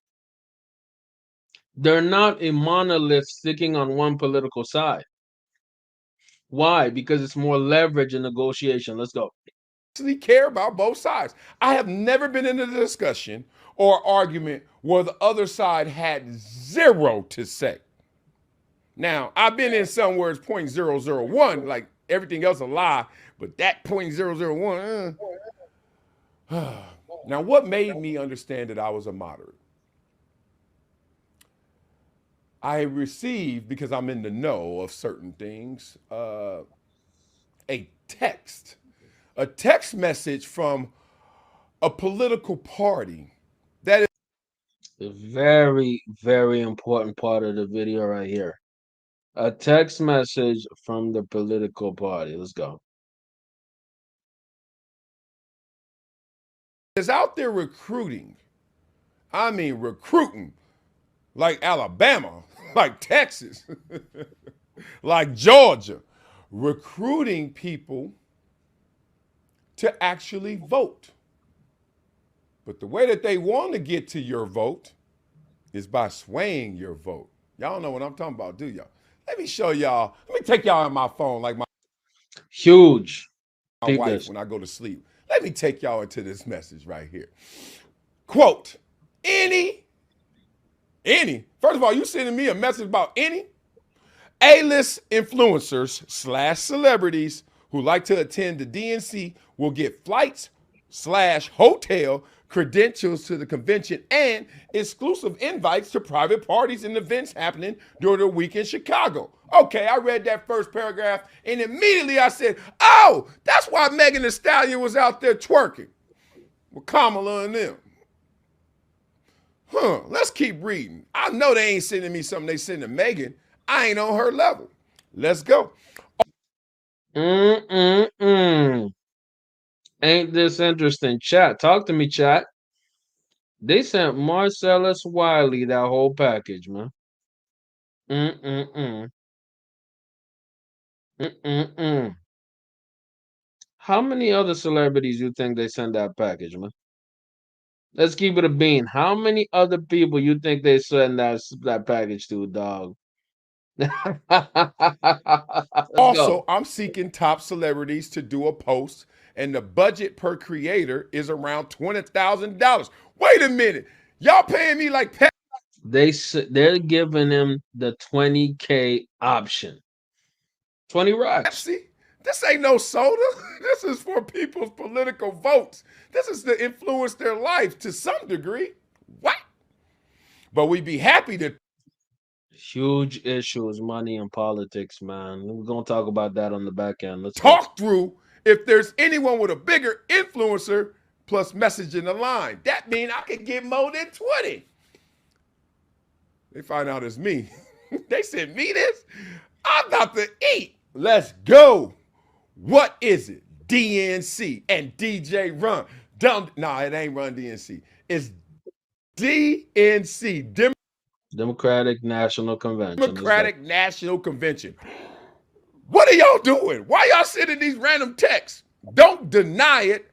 They're not a monolith sticking on one political side. Why? Because it's more leverage in negotiation. Let's go. Actually care about both sides. I have never been in a discussion or argument where the other side had zero to say. Now, I've been in some where it's 0.001, like everything else a lie, but that 0.001. Now, what made me understand that I was a moderate? I received, because I'm in the know of certain things, a text message from a political party that is A very, very important part of the video right here. A text message from the political party. Let's go. out there recruiting. I mean, recruiting like Alabama, like Texas, like Georgia, recruiting people to actually vote. But the way that they want to get to your vote is by swaying your vote. Y'all know what I'm talking about, do y'all? Let me show y'all. Let me take y'all on my phone like my Huge. Peep wife this. when I go to sleep. Let me take y'all into this message right here. Quote, any, first of all, you sending me a message about any A-list influencers / celebrities who like to attend the DNC will get flights / hotel credentials to the convention and exclusive invites to private parties and events happening during the week in Chicago. Okay, I read that first paragraph and immediately I said, oh, that's why Megan Thee Stallion was out there twerking with Kamala and them. Let's keep reading. I know they ain't sending me something they send to Megan. I ain't on her level. Let's go. Ain't this interesting? Chat. Talk to me, chat. They sent Marcellus Wiley that whole package, man. Mm-mm-mm. Mm-mm-mm. How many other celebrities you think they send that package, man? Let's keep it a bean. How many other people you think they send that package to, dog? Let's go. Also, I'm seeking top celebrities to do a post, and the budget per creator is around $20,000. Wait a minute. Y'all paying me like They're giving him the 20K option. 20 racks. Pepsi? This ain't no soda. This is for people's political votes. This is to influence their life to some degree. What? But we'd be happy to Huge issues, money and politics, man. We're gonna talk about that on the back end. Let's go. talk through if there's anyone with a bigger influencer plus message in the line. That means I could get more than 20. They find out it's me. They sent me this. I'm about to eat. Let's go. What is it? DNC and DJ Run. Nah, it ain't Run DNC. It's DNC, Democratic National Convention. Let's go. Democratic National Convention. What are y'all doing? Why y'all sending these random texts? Don't deny it.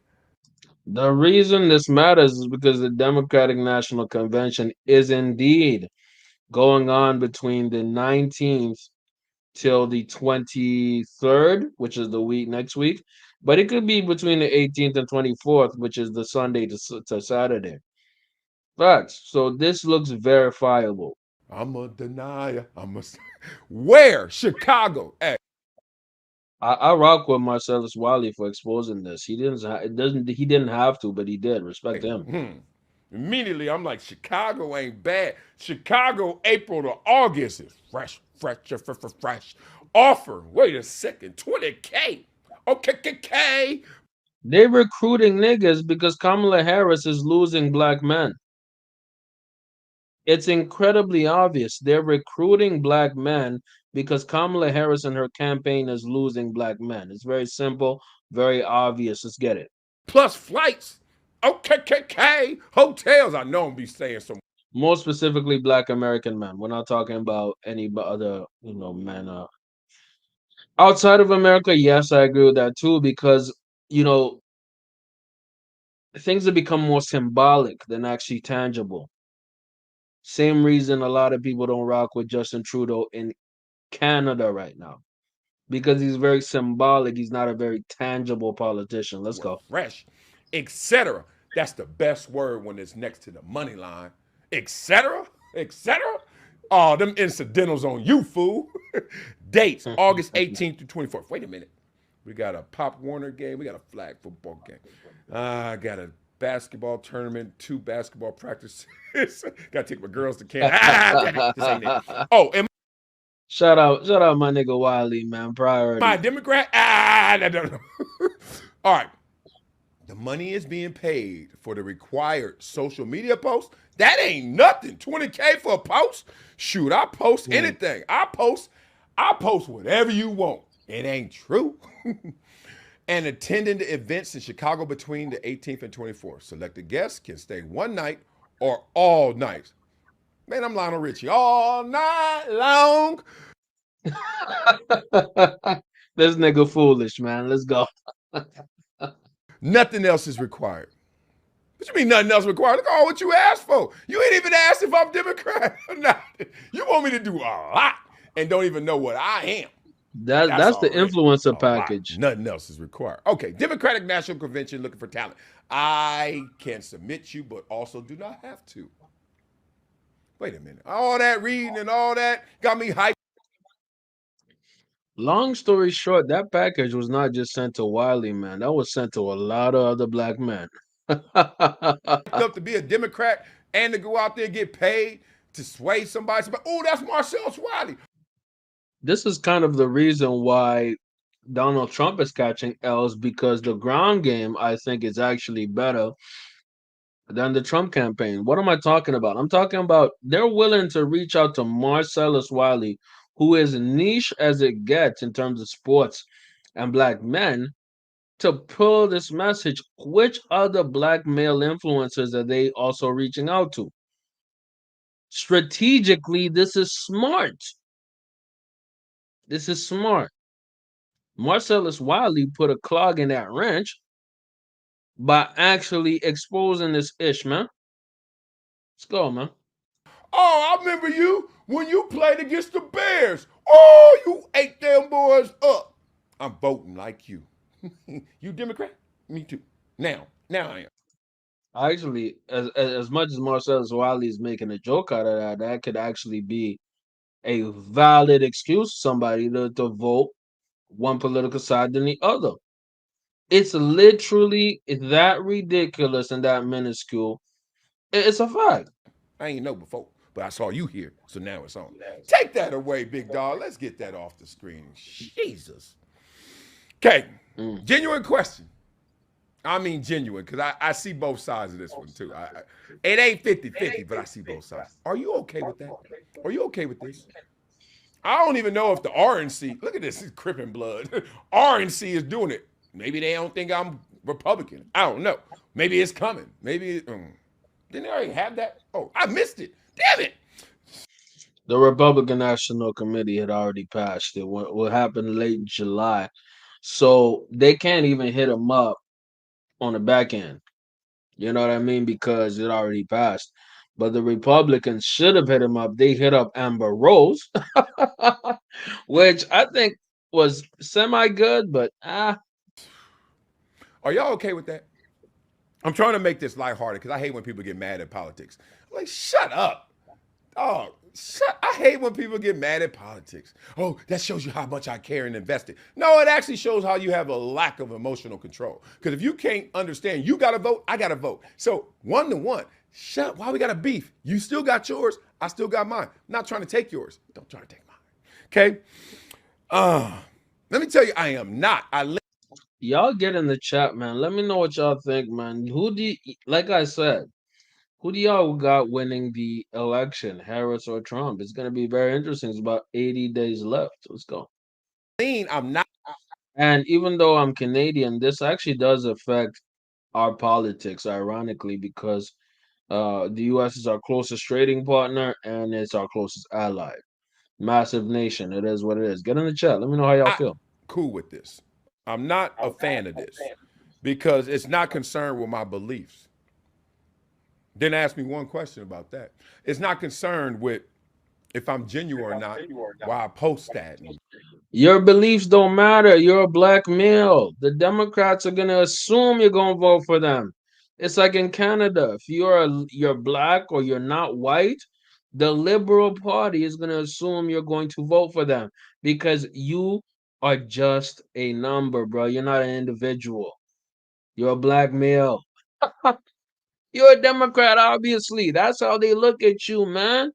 The reason this matters is because the Democratic National Convention is indeed going on between the 19th till the 23rd, which is the week next week. But it could be between the 18th and 24th, which is the Sunday to Saturday. Facts. So this looks verifiable. I'm a denier. Where? Chicago. Hey. I rock with Marcellus Wiley for exposing this. He didn't have to, but he did. Respect him. Immediately, I'm like, Chicago ain't bad. Chicago, April to August is fresh. Offer. Wait a second, 20K. Okay. They recruiting niggas because Kamala Harris is losing black men. It's incredibly obvious. They're recruiting black men because Kamala Harris and her campaign is losing black men. It's very simple, very obvious. Let's get it. Plus flights. Okay. Hotels. I know I'm be staying somewhere. More specifically, black American men. We're not talking about any other, men. Outside of America, yes, I agree with that too, because, things have become more symbolic than actually tangible. Same reason a lot of people don't rock with Justin Trudeau in Canada right now, because he's very symbolic. He's not a very tangible politician. Let's go. Fresh, etc. That's the best word when it's next to the money line. Etc. Oh, them incidentals on you, fool. Dates, August 18th through 24th. Wait a minute. We got a Pop Warner game. We got a flag football game. I got a basketball tournament, 2 basketball practices. Got to take my girls to camp. This ain't it. Oh, and shout out my nigga Wiley, man. Priority. My Democrat. No. All right. The money is being paid for the required social media posts. That ain't nothing. 20K for a post? Shoot, I post anything. I post whatever you want. It ain't true. And attending the events in Chicago between the 18th and 24th. Selected guests can stay one night or all night. Man, I'm Lionel Richie. All night long. This nigga foolish, man. Let's go. Nothing else is required. What you mean nothing else required? Look at all what you asked for. You ain't even asked if I'm Democrat or not. You want me to do a lot and don't even know what I am. That's the influencer package. Nothing else is required. Okay, Democratic National Convention looking for talent. I can submit you, but also do not have to. Wait a minute. All that reading and all that got me hyped. Long story short, that package was not just sent to Wiley, man. That was sent to a lot of other black men. Up to be a Democrat and to go out there and get paid to sway somebody. Oh, that's Marcellus Wiley. This is kind of the reason why Donald Trump is catching L's, because the ground game, I think, is actually better than the Trump campaign. What am I talking about? I'm talking about they're willing to reach out to Marcellus Wiley, who is niche as it gets in terms of sports and black men, to pull this message. Which other black male influencers are they also reaching out to? Strategically, this is smart. This is smart. Marcellus Wiley put a clog in that wrench by actually exposing this ish, man. Let's go, man. Oh, I remember you when you played against the Bears. Oh, you ate them boys up. I'm voting like you. You Democrat? Me too. Now I am. Actually, as much as Marcellus Wiley is making a joke out of that, that could actually be a valid excuse for somebody to vote one political side than the other. It's literally that ridiculous and that minuscule. It's a fact. I ain't know before, but I saw you here, so now it's on. Take that away, big dog. Let's get that off the screen. Jesus. Okay, genuine question. I mean genuine, because I see both sides of this one too. It ain't 50-50, but I see both sides. Are you okay with that? Are you okay with this? I don't even know if the RNC, look at this, it's Crippin' blood. RNC is doing it. Maybe they don't think I'm Republican. I don't know. Maybe it's coming. Maybe, didn't they already have that? Oh, I missed it. Damn it. The Republican National Committee had already passed it. What happened late July. So they can't even hit him up on the back end. You know what I mean? Because it already passed. But the Republicans should have hit him up. They hit up Amber Rose, which I think was semi good, but Are y'all okay with that? I'm trying to make this lighthearted because I hate when people get mad at politics. I'm like, shut up. Oh, I hate when people get mad at politics. Oh, that shows you how much I care and invested. No, it actually shows how you have a lack of emotional control. Because if you can't understand, you got to vote, I got to vote. So 1-1. Shut up. Why we got a beef? You still got yours. I still got mine. I'm not trying to take yours. Don't try to take mine. Okay? Let me tell you, I am not. y'all get in the chat, man. Let me know what y'all think, man. Like I said, who do y'all got winning the election, Harris or Trump? It's going to be very interesting. It's about 80 days left. Let's go. I'm not. And even though I'm Canadian, this actually does affect our politics, ironically, because the U.S. is our closest trading partner and it's our closest ally. Massive nation. It is what it is. Get in the chat. Let me know how y'all feel. Cool with this. I'm not a fan of this because it's not concerned with my beliefs. Then ask me one question about that. It's not concerned with if I'm genuine or not, why I post that. Your beliefs don't matter. You're a black male. The Democrats are gonna assume you're gonna vote for them. It's like in Canada. If you're black or you're not white, the Liberal Party is gonna assume you're going to vote for them because you are just a number, bro. You're not an individual. You're a black male. You're a Democrat, obviously. That's how they look at you, man.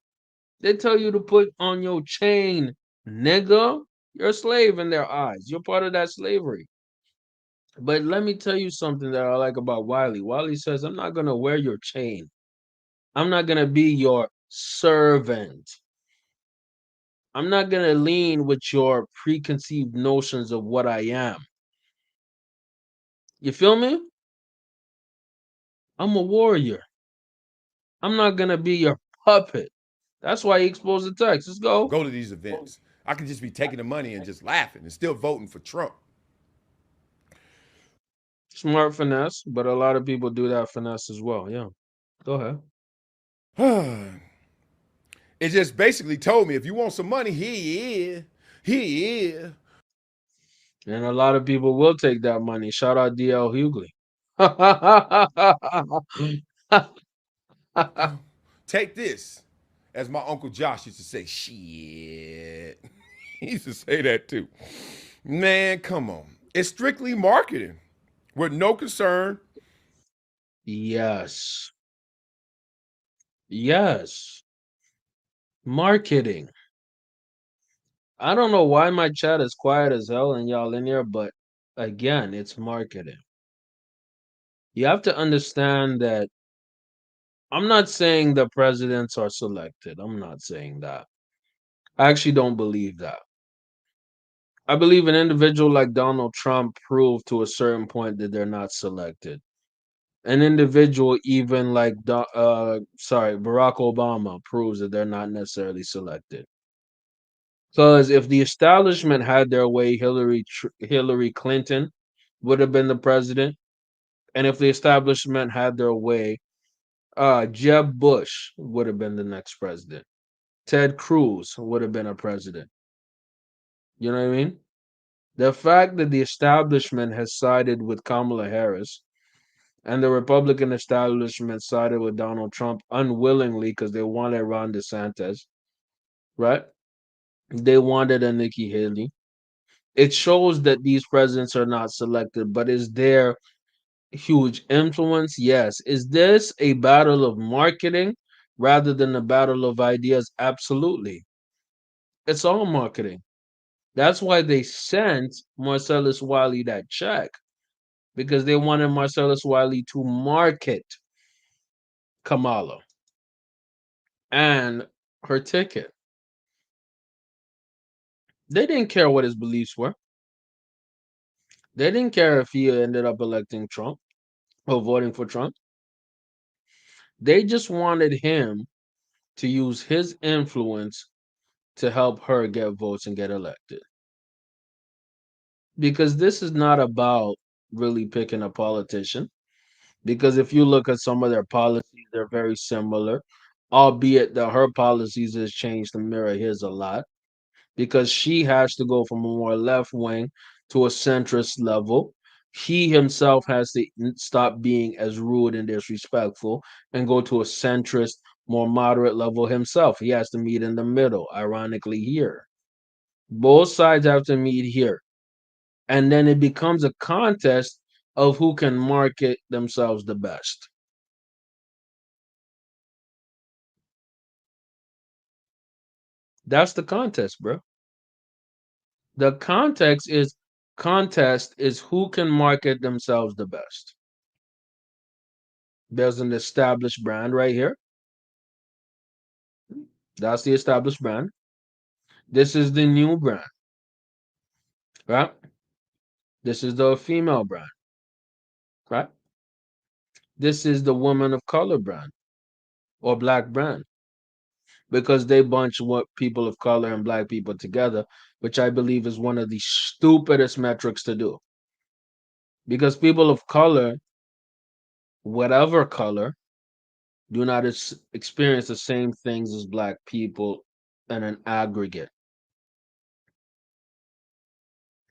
They tell you to put on your chain, nigga. You're a slave in their eyes. You're part of that slavery. But let me tell you something that I like about Wiley. Wiley says, I'm not going to wear your chain. I'm not going to be your servant. I'm not going to lean with your preconceived notions of what I am. You feel me? I'm a warrior. I'm not going to be your puppet. That's why he exposed the text. Let's go. Go to these events. I could just be taking the money and just laughing and still voting for Trump. Smart finesse, but a lot of people do that finesse as well. Yeah. Go ahead. It just basically told me if you want some money, here he is. And a lot of people will take that money. Shout out DL Hughley. Take this. As my Uncle Josh used to say, shit. He used to say that too. Man, come on. It's strictly marketing with no concern. Yes. Yes. Marketing. I don't know why my chat is quiet as hell and y'all in here, but again, it's marketing. You have to understand that I'm not saying the presidents are selected. I'm not saying that. I actually don't believe that. I believe an individual like Donald Trump proved to a certain point that they're not selected. An individual even like Barack Obama proves that they're not necessarily selected. Because if the establishment had their way, Hillary Clinton would have been the president, and if the establishment had their way, Jeb Bush would have been the next president. Ted Cruz would have been a president. You know what I mean? The fact that the establishment has sided with Kamala Harris and the Republican establishment sided with Donald Trump unwillingly because they wanted Ron DeSantis, right? They wanted a Nikki Haley. It shows that these presidents are not selected, but is there huge influence? Yes. Is this a battle of marketing rather than a battle of ideas? Absolutely. It's all marketing. That's why they sent Marcellus Wiley that check. because they wanted Marcellus Wiley to market Kamala and her ticket. They didn't care what his beliefs were. They didn't care if he ended up electing Trump or voting for Trump. They just wanted him to use his influence to help her get votes and get elected. Because this is not about really picking a politician. Because if you look at some of their policies, they're very similar, albeit that her policies has changed to mirror his a lot. Because she has to go from a more left wing to a centrist level. He himself has to stop being as rude and disrespectful and go to a centrist, more moderate level himself. He has to meet in the middle, ironically, here. Both sides have to meet here. And then it becomes a contest of who can market themselves the best. That's the contest, bro. The contest is who can market themselves the best. There's an established brand right here. That's the established brand. This is the new brand, right? This is the female brand, right? This is the woman of color brand or black brand because they bunch what people of color and black people together, which I believe is one of the stupidest metrics to do. Because people of color, whatever color, do not experience the same things as black people in an aggregate,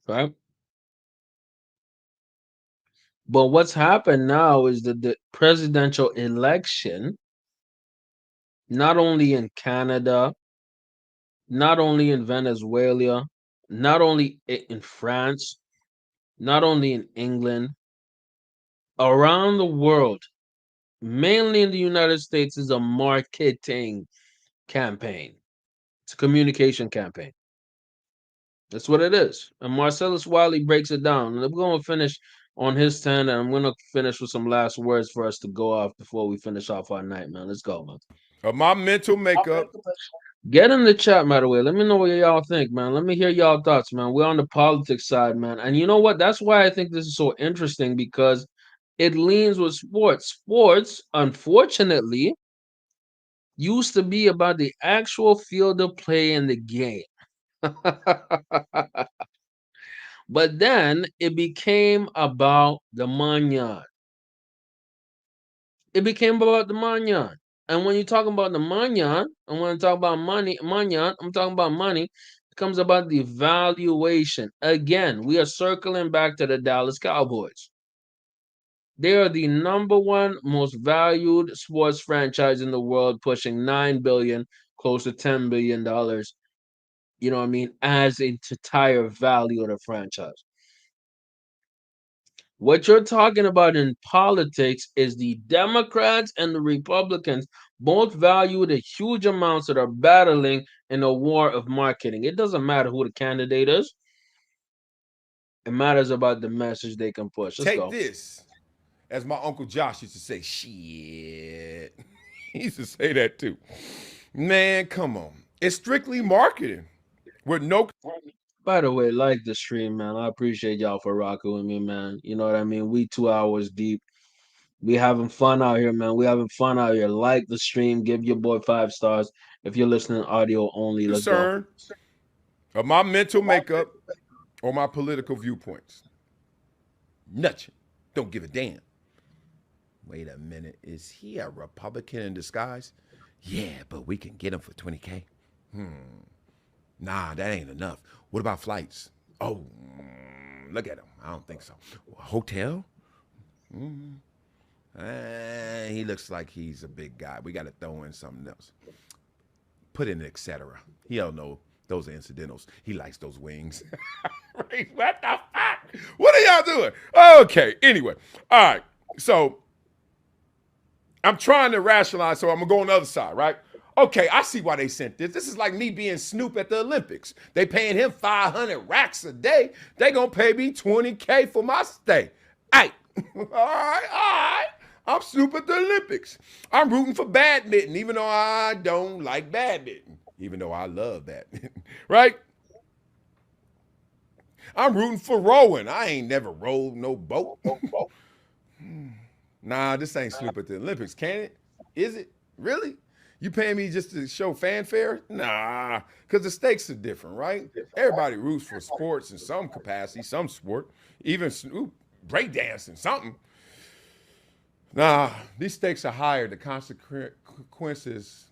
right? But what's happened now is that the presidential election, not only in Canada, not only in Venezuela, not only in France, not only in England, around the world, mainly in the United States, is a marketing campaign. It's a communication campaign. That's what it is. And Marcellus Wiley breaks it down. And we're going to finish on his 10, and I'm going to finish with some last words for us to go off before we finish off our night, man. Let's go, man. My mental makeup. Get in the chat, by the way. Let me know what y'all think, man. Let me hear y'all thoughts, man. We're on the politics side, man. And you know what? That's why I think this is so interesting because it leans with sports. Sports, unfortunately, used to be about the actual field of play in the game. But then it became about the manyan. It became about the manyan. And when you talk about the manyan, and when I talk about money, manyan, I'm talking about money. It comes about the valuation. Again, we are circling back to the Dallas Cowboys. They are the number one most valued sports franchise in the world, pushing $9 billion, close to $10 billion. You know what I mean? As an entire value of the franchise. What you're talking about in politics is the Democrats and the Republicans both value the huge amounts that are battling in a war of marketing. It doesn't matter who the candidate is. It matters about the message they can push. Let's Take go. this. As my Uncle Josh used to say, shit. He used to say that too. Man, come on. It's strictly marketing with no. By the way, like the stream, man. I appreciate y'all for rocking with me, man. You know what I mean? We 2 hours deep. We having fun out here, man. We having fun out here. Like the stream. Give your boy 5 stars. If you're listening audio only, let's go. Concern of my mental makeup or my political viewpoints. Nothing. Don't give a damn. Wait a minute. Is he a Republican in disguise? Yeah, but we can get him for $20K. Nah, that ain't enough. What about flights? Oh, look at him. I don't think so. A hotel? He looks like he's a big guy. We got to throw in something else. Put in etc. He don't know those are incidentals. He likes those wings. What the fuck? What are y'all doing? Okay, anyway. All right, so I'm trying to rationalize, so I'm going to go on the other side, right? Okay, I see why they sent this. This is like me being Snoop at the Olympics. They paying him 500 racks a day. They going to pay me $20K for my stay. Hey, all right. I'm super at the Olympics. I'm rooting for badminton, even though I don't like badminton, even though I love badminton, right? I'm rooting for rowing. I ain't never rowed no boat. Nah, this ain't Snoop at the Olympics, can it? Is it? Really? You paying me just to show fanfare? Nah, because the stakes are different, right? Everybody roots for sports in some capacity, some sport, even Snoop breakdancing, something. Nah, these stakes are higher. The consequences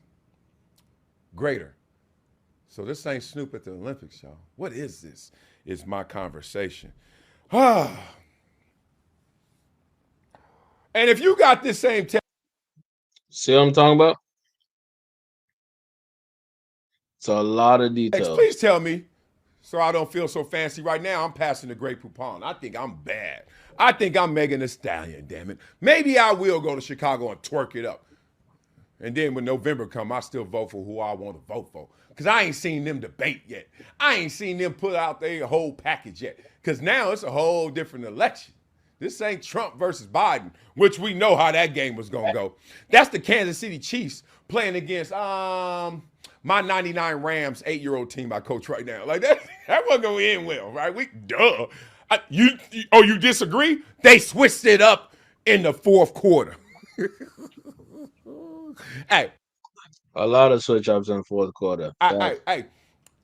greater. So this ain't Snoop at the Olympics, y'all. What is this? It's my conversation. And if you got this same See what I'm talking about? It's a lot of text, details. please tell me so I don't feel so fancy right now. I'm passing the Great Poupon. I think I'm bad. I think I'm Megan Thee Stallion, damn it. Maybe I will go to Chicago and twerk it up. And then when November come, I still vote for who I want to vote for. Because I ain't seen them debate yet. I ain't seen them put out their whole package yet. Because now it's a whole different election. This ain't Trump versus Biden, which we know how that game was going to go. That's the Kansas City Chiefs playing against my 99 Rams 8-year-old team I coach right now. Like that wasn't going to end well, right? You disagree? They switched it up in the fourth quarter. Hey, A lot of switch ups in the fourth quarter. hey,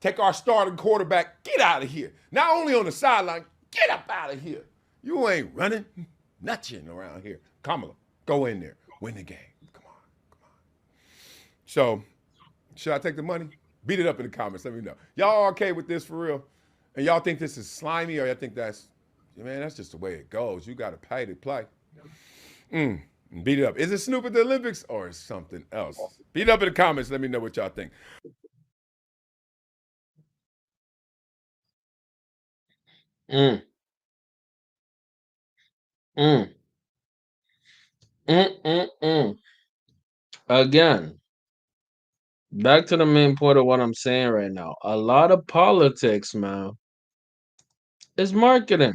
take our starting quarterback, get out of here. Not only on the sideline, get up out of here. You ain't running nothing around here. Kamala, go in there, win the game. Come on. So, should I take the money? Beat it up in the comments. Let me know. Y'all okay with this for real? And y'all think this is slimy, or y'all think that's just the way it goes. You got to pay to play. Beat it up. Is it Snoop at the Olympics or is something else? Beat it up in the comments. Let me know what y'all think. Mm. Mm. Mm. Again, back to the main point of what I'm saying right now. A lot of politics, man, is marketing.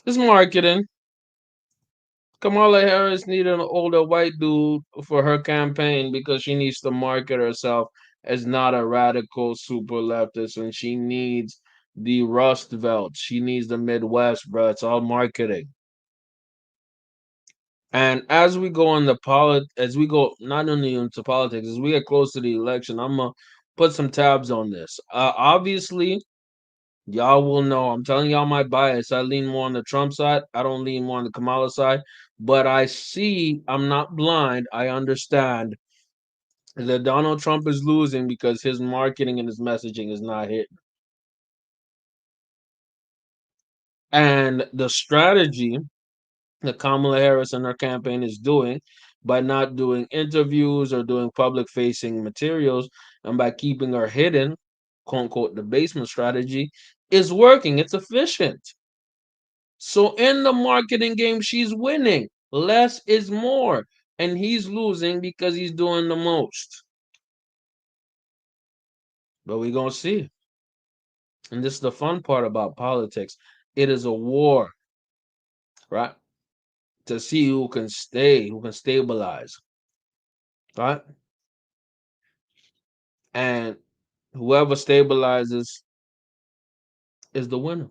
It's marketing. Kamala Harris needed an older white dude for her campaign because she needs to market herself as not a radical super leftist, and she needs the Rust Belt. She needs the Midwest, bro. It's all marketing. And as we go into as we go not only into politics, as we get close to the election, I'm gonna put some tabs on this. Obviously, y'all will know. I'm telling y'all my bias. I lean more on the Trump side. I don't lean more on the Kamala side. But I see. I'm not blind. I understand that Donald Trump is losing because his marketing and his messaging is not hitting. And the strategy that Kamala Harris and her campaign is doing by not doing interviews or doing public facing materials and by keeping her hidden, quote unquote, the basement strategy is working. It's efficient. So in the marketing game, she's winning. Less is more. And he's losing because he's doing the most. But we're going to see. And this is the fun part about politics. It is a war, right? To see who can stay, who can stabilize, right? And whoever stabilizes is the winner.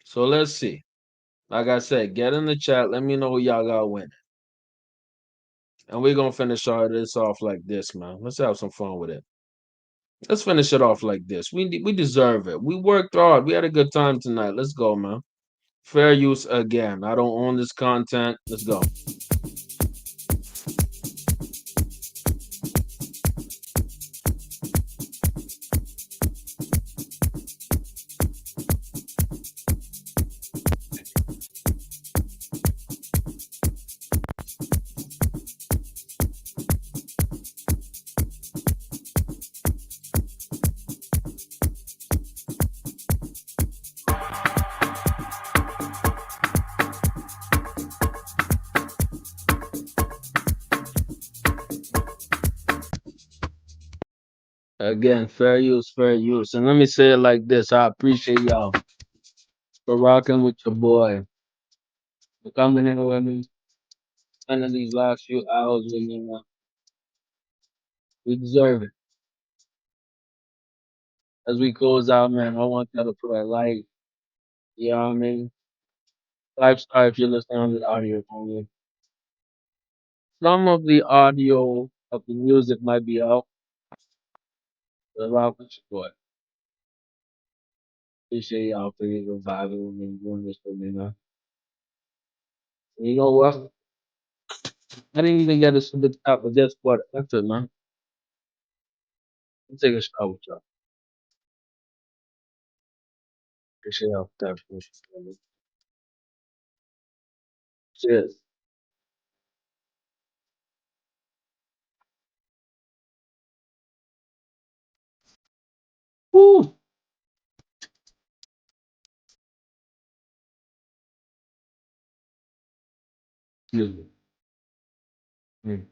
So let's see. Like I said, get in the chat. Let me know who y'all got winning. And we're going to finish all this off like this, man. Let's have some fun with it. Let's finish it off like this. We deserve it. We worked hard. We had a good time tonight. Let's go, man. Fair use again. I don't own this content. Let's go. Again, fair use, fair use. And let me say it like this. I appreciate y'all for rocking with your boy. For coming in with me, spending these last few hours with me, man. We deserve it. As we close out, man, I want y'all to put a like. You know what I mean? 5 star if you're listening on the audio only. Some of the audio of the music might be out. But rock with your boy. Appreciate y'all for your revival and doing this with me, man. And you know what? I didn't even get to the top of this, but that's it, man. Let's take a shot with y'all. Appreciate y'all for that. Cheers. Woo! Excuse me. Mm.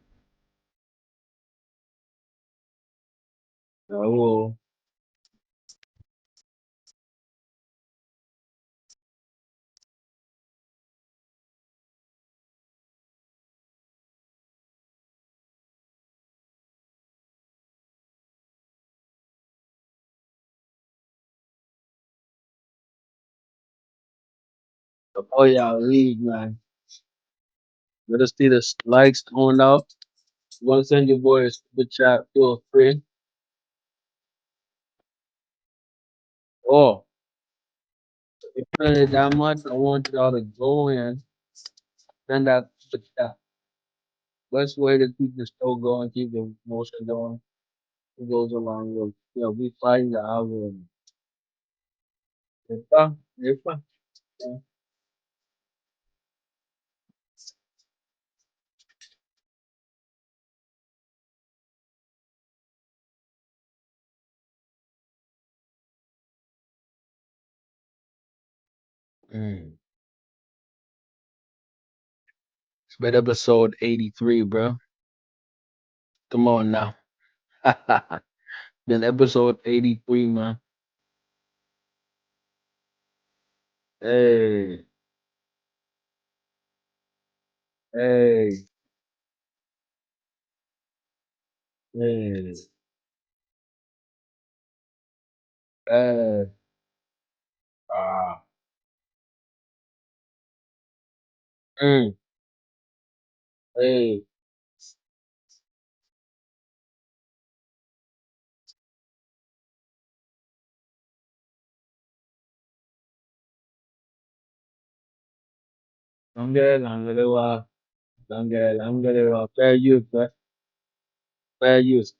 Oh, oh yeah, league, man. Let us see the likes going out. You want to send your boy a super chat, feel free. Oh, if you're feeling it that much, I want y'all to go in, send that super chat. Best way to keep the show going, keep the motion going, it goes along with, we fighting the algorithm. If Mm. It's been episode 83, bro. Come on now. Been episode 83, man. Hey, hey, hey, hey. Ah, mm, hey. Langere, fair use, man. Fair use.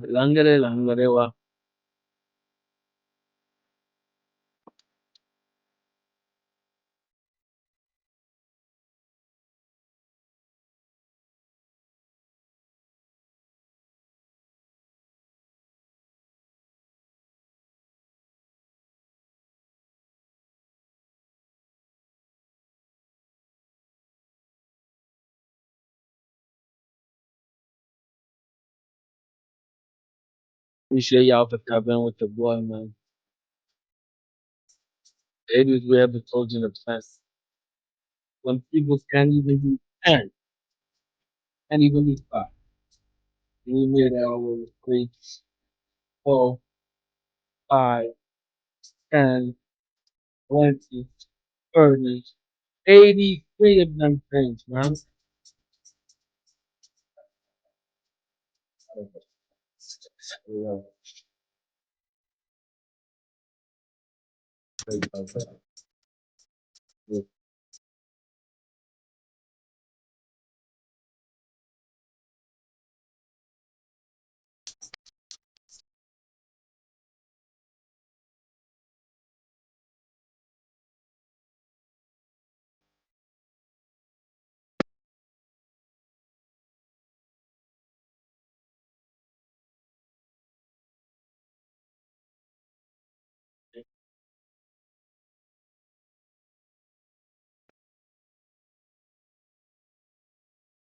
Langere. Appreciate y'all for tapping with the boy, man. 80s we episodes in the past. When people can't even do 10, can't even do 5. We made our 3, 4, 5, 10, 20, 30, 83 of them things, man. Yeah.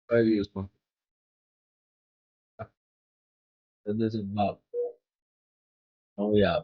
Very useful. So this is about. Oh yeah.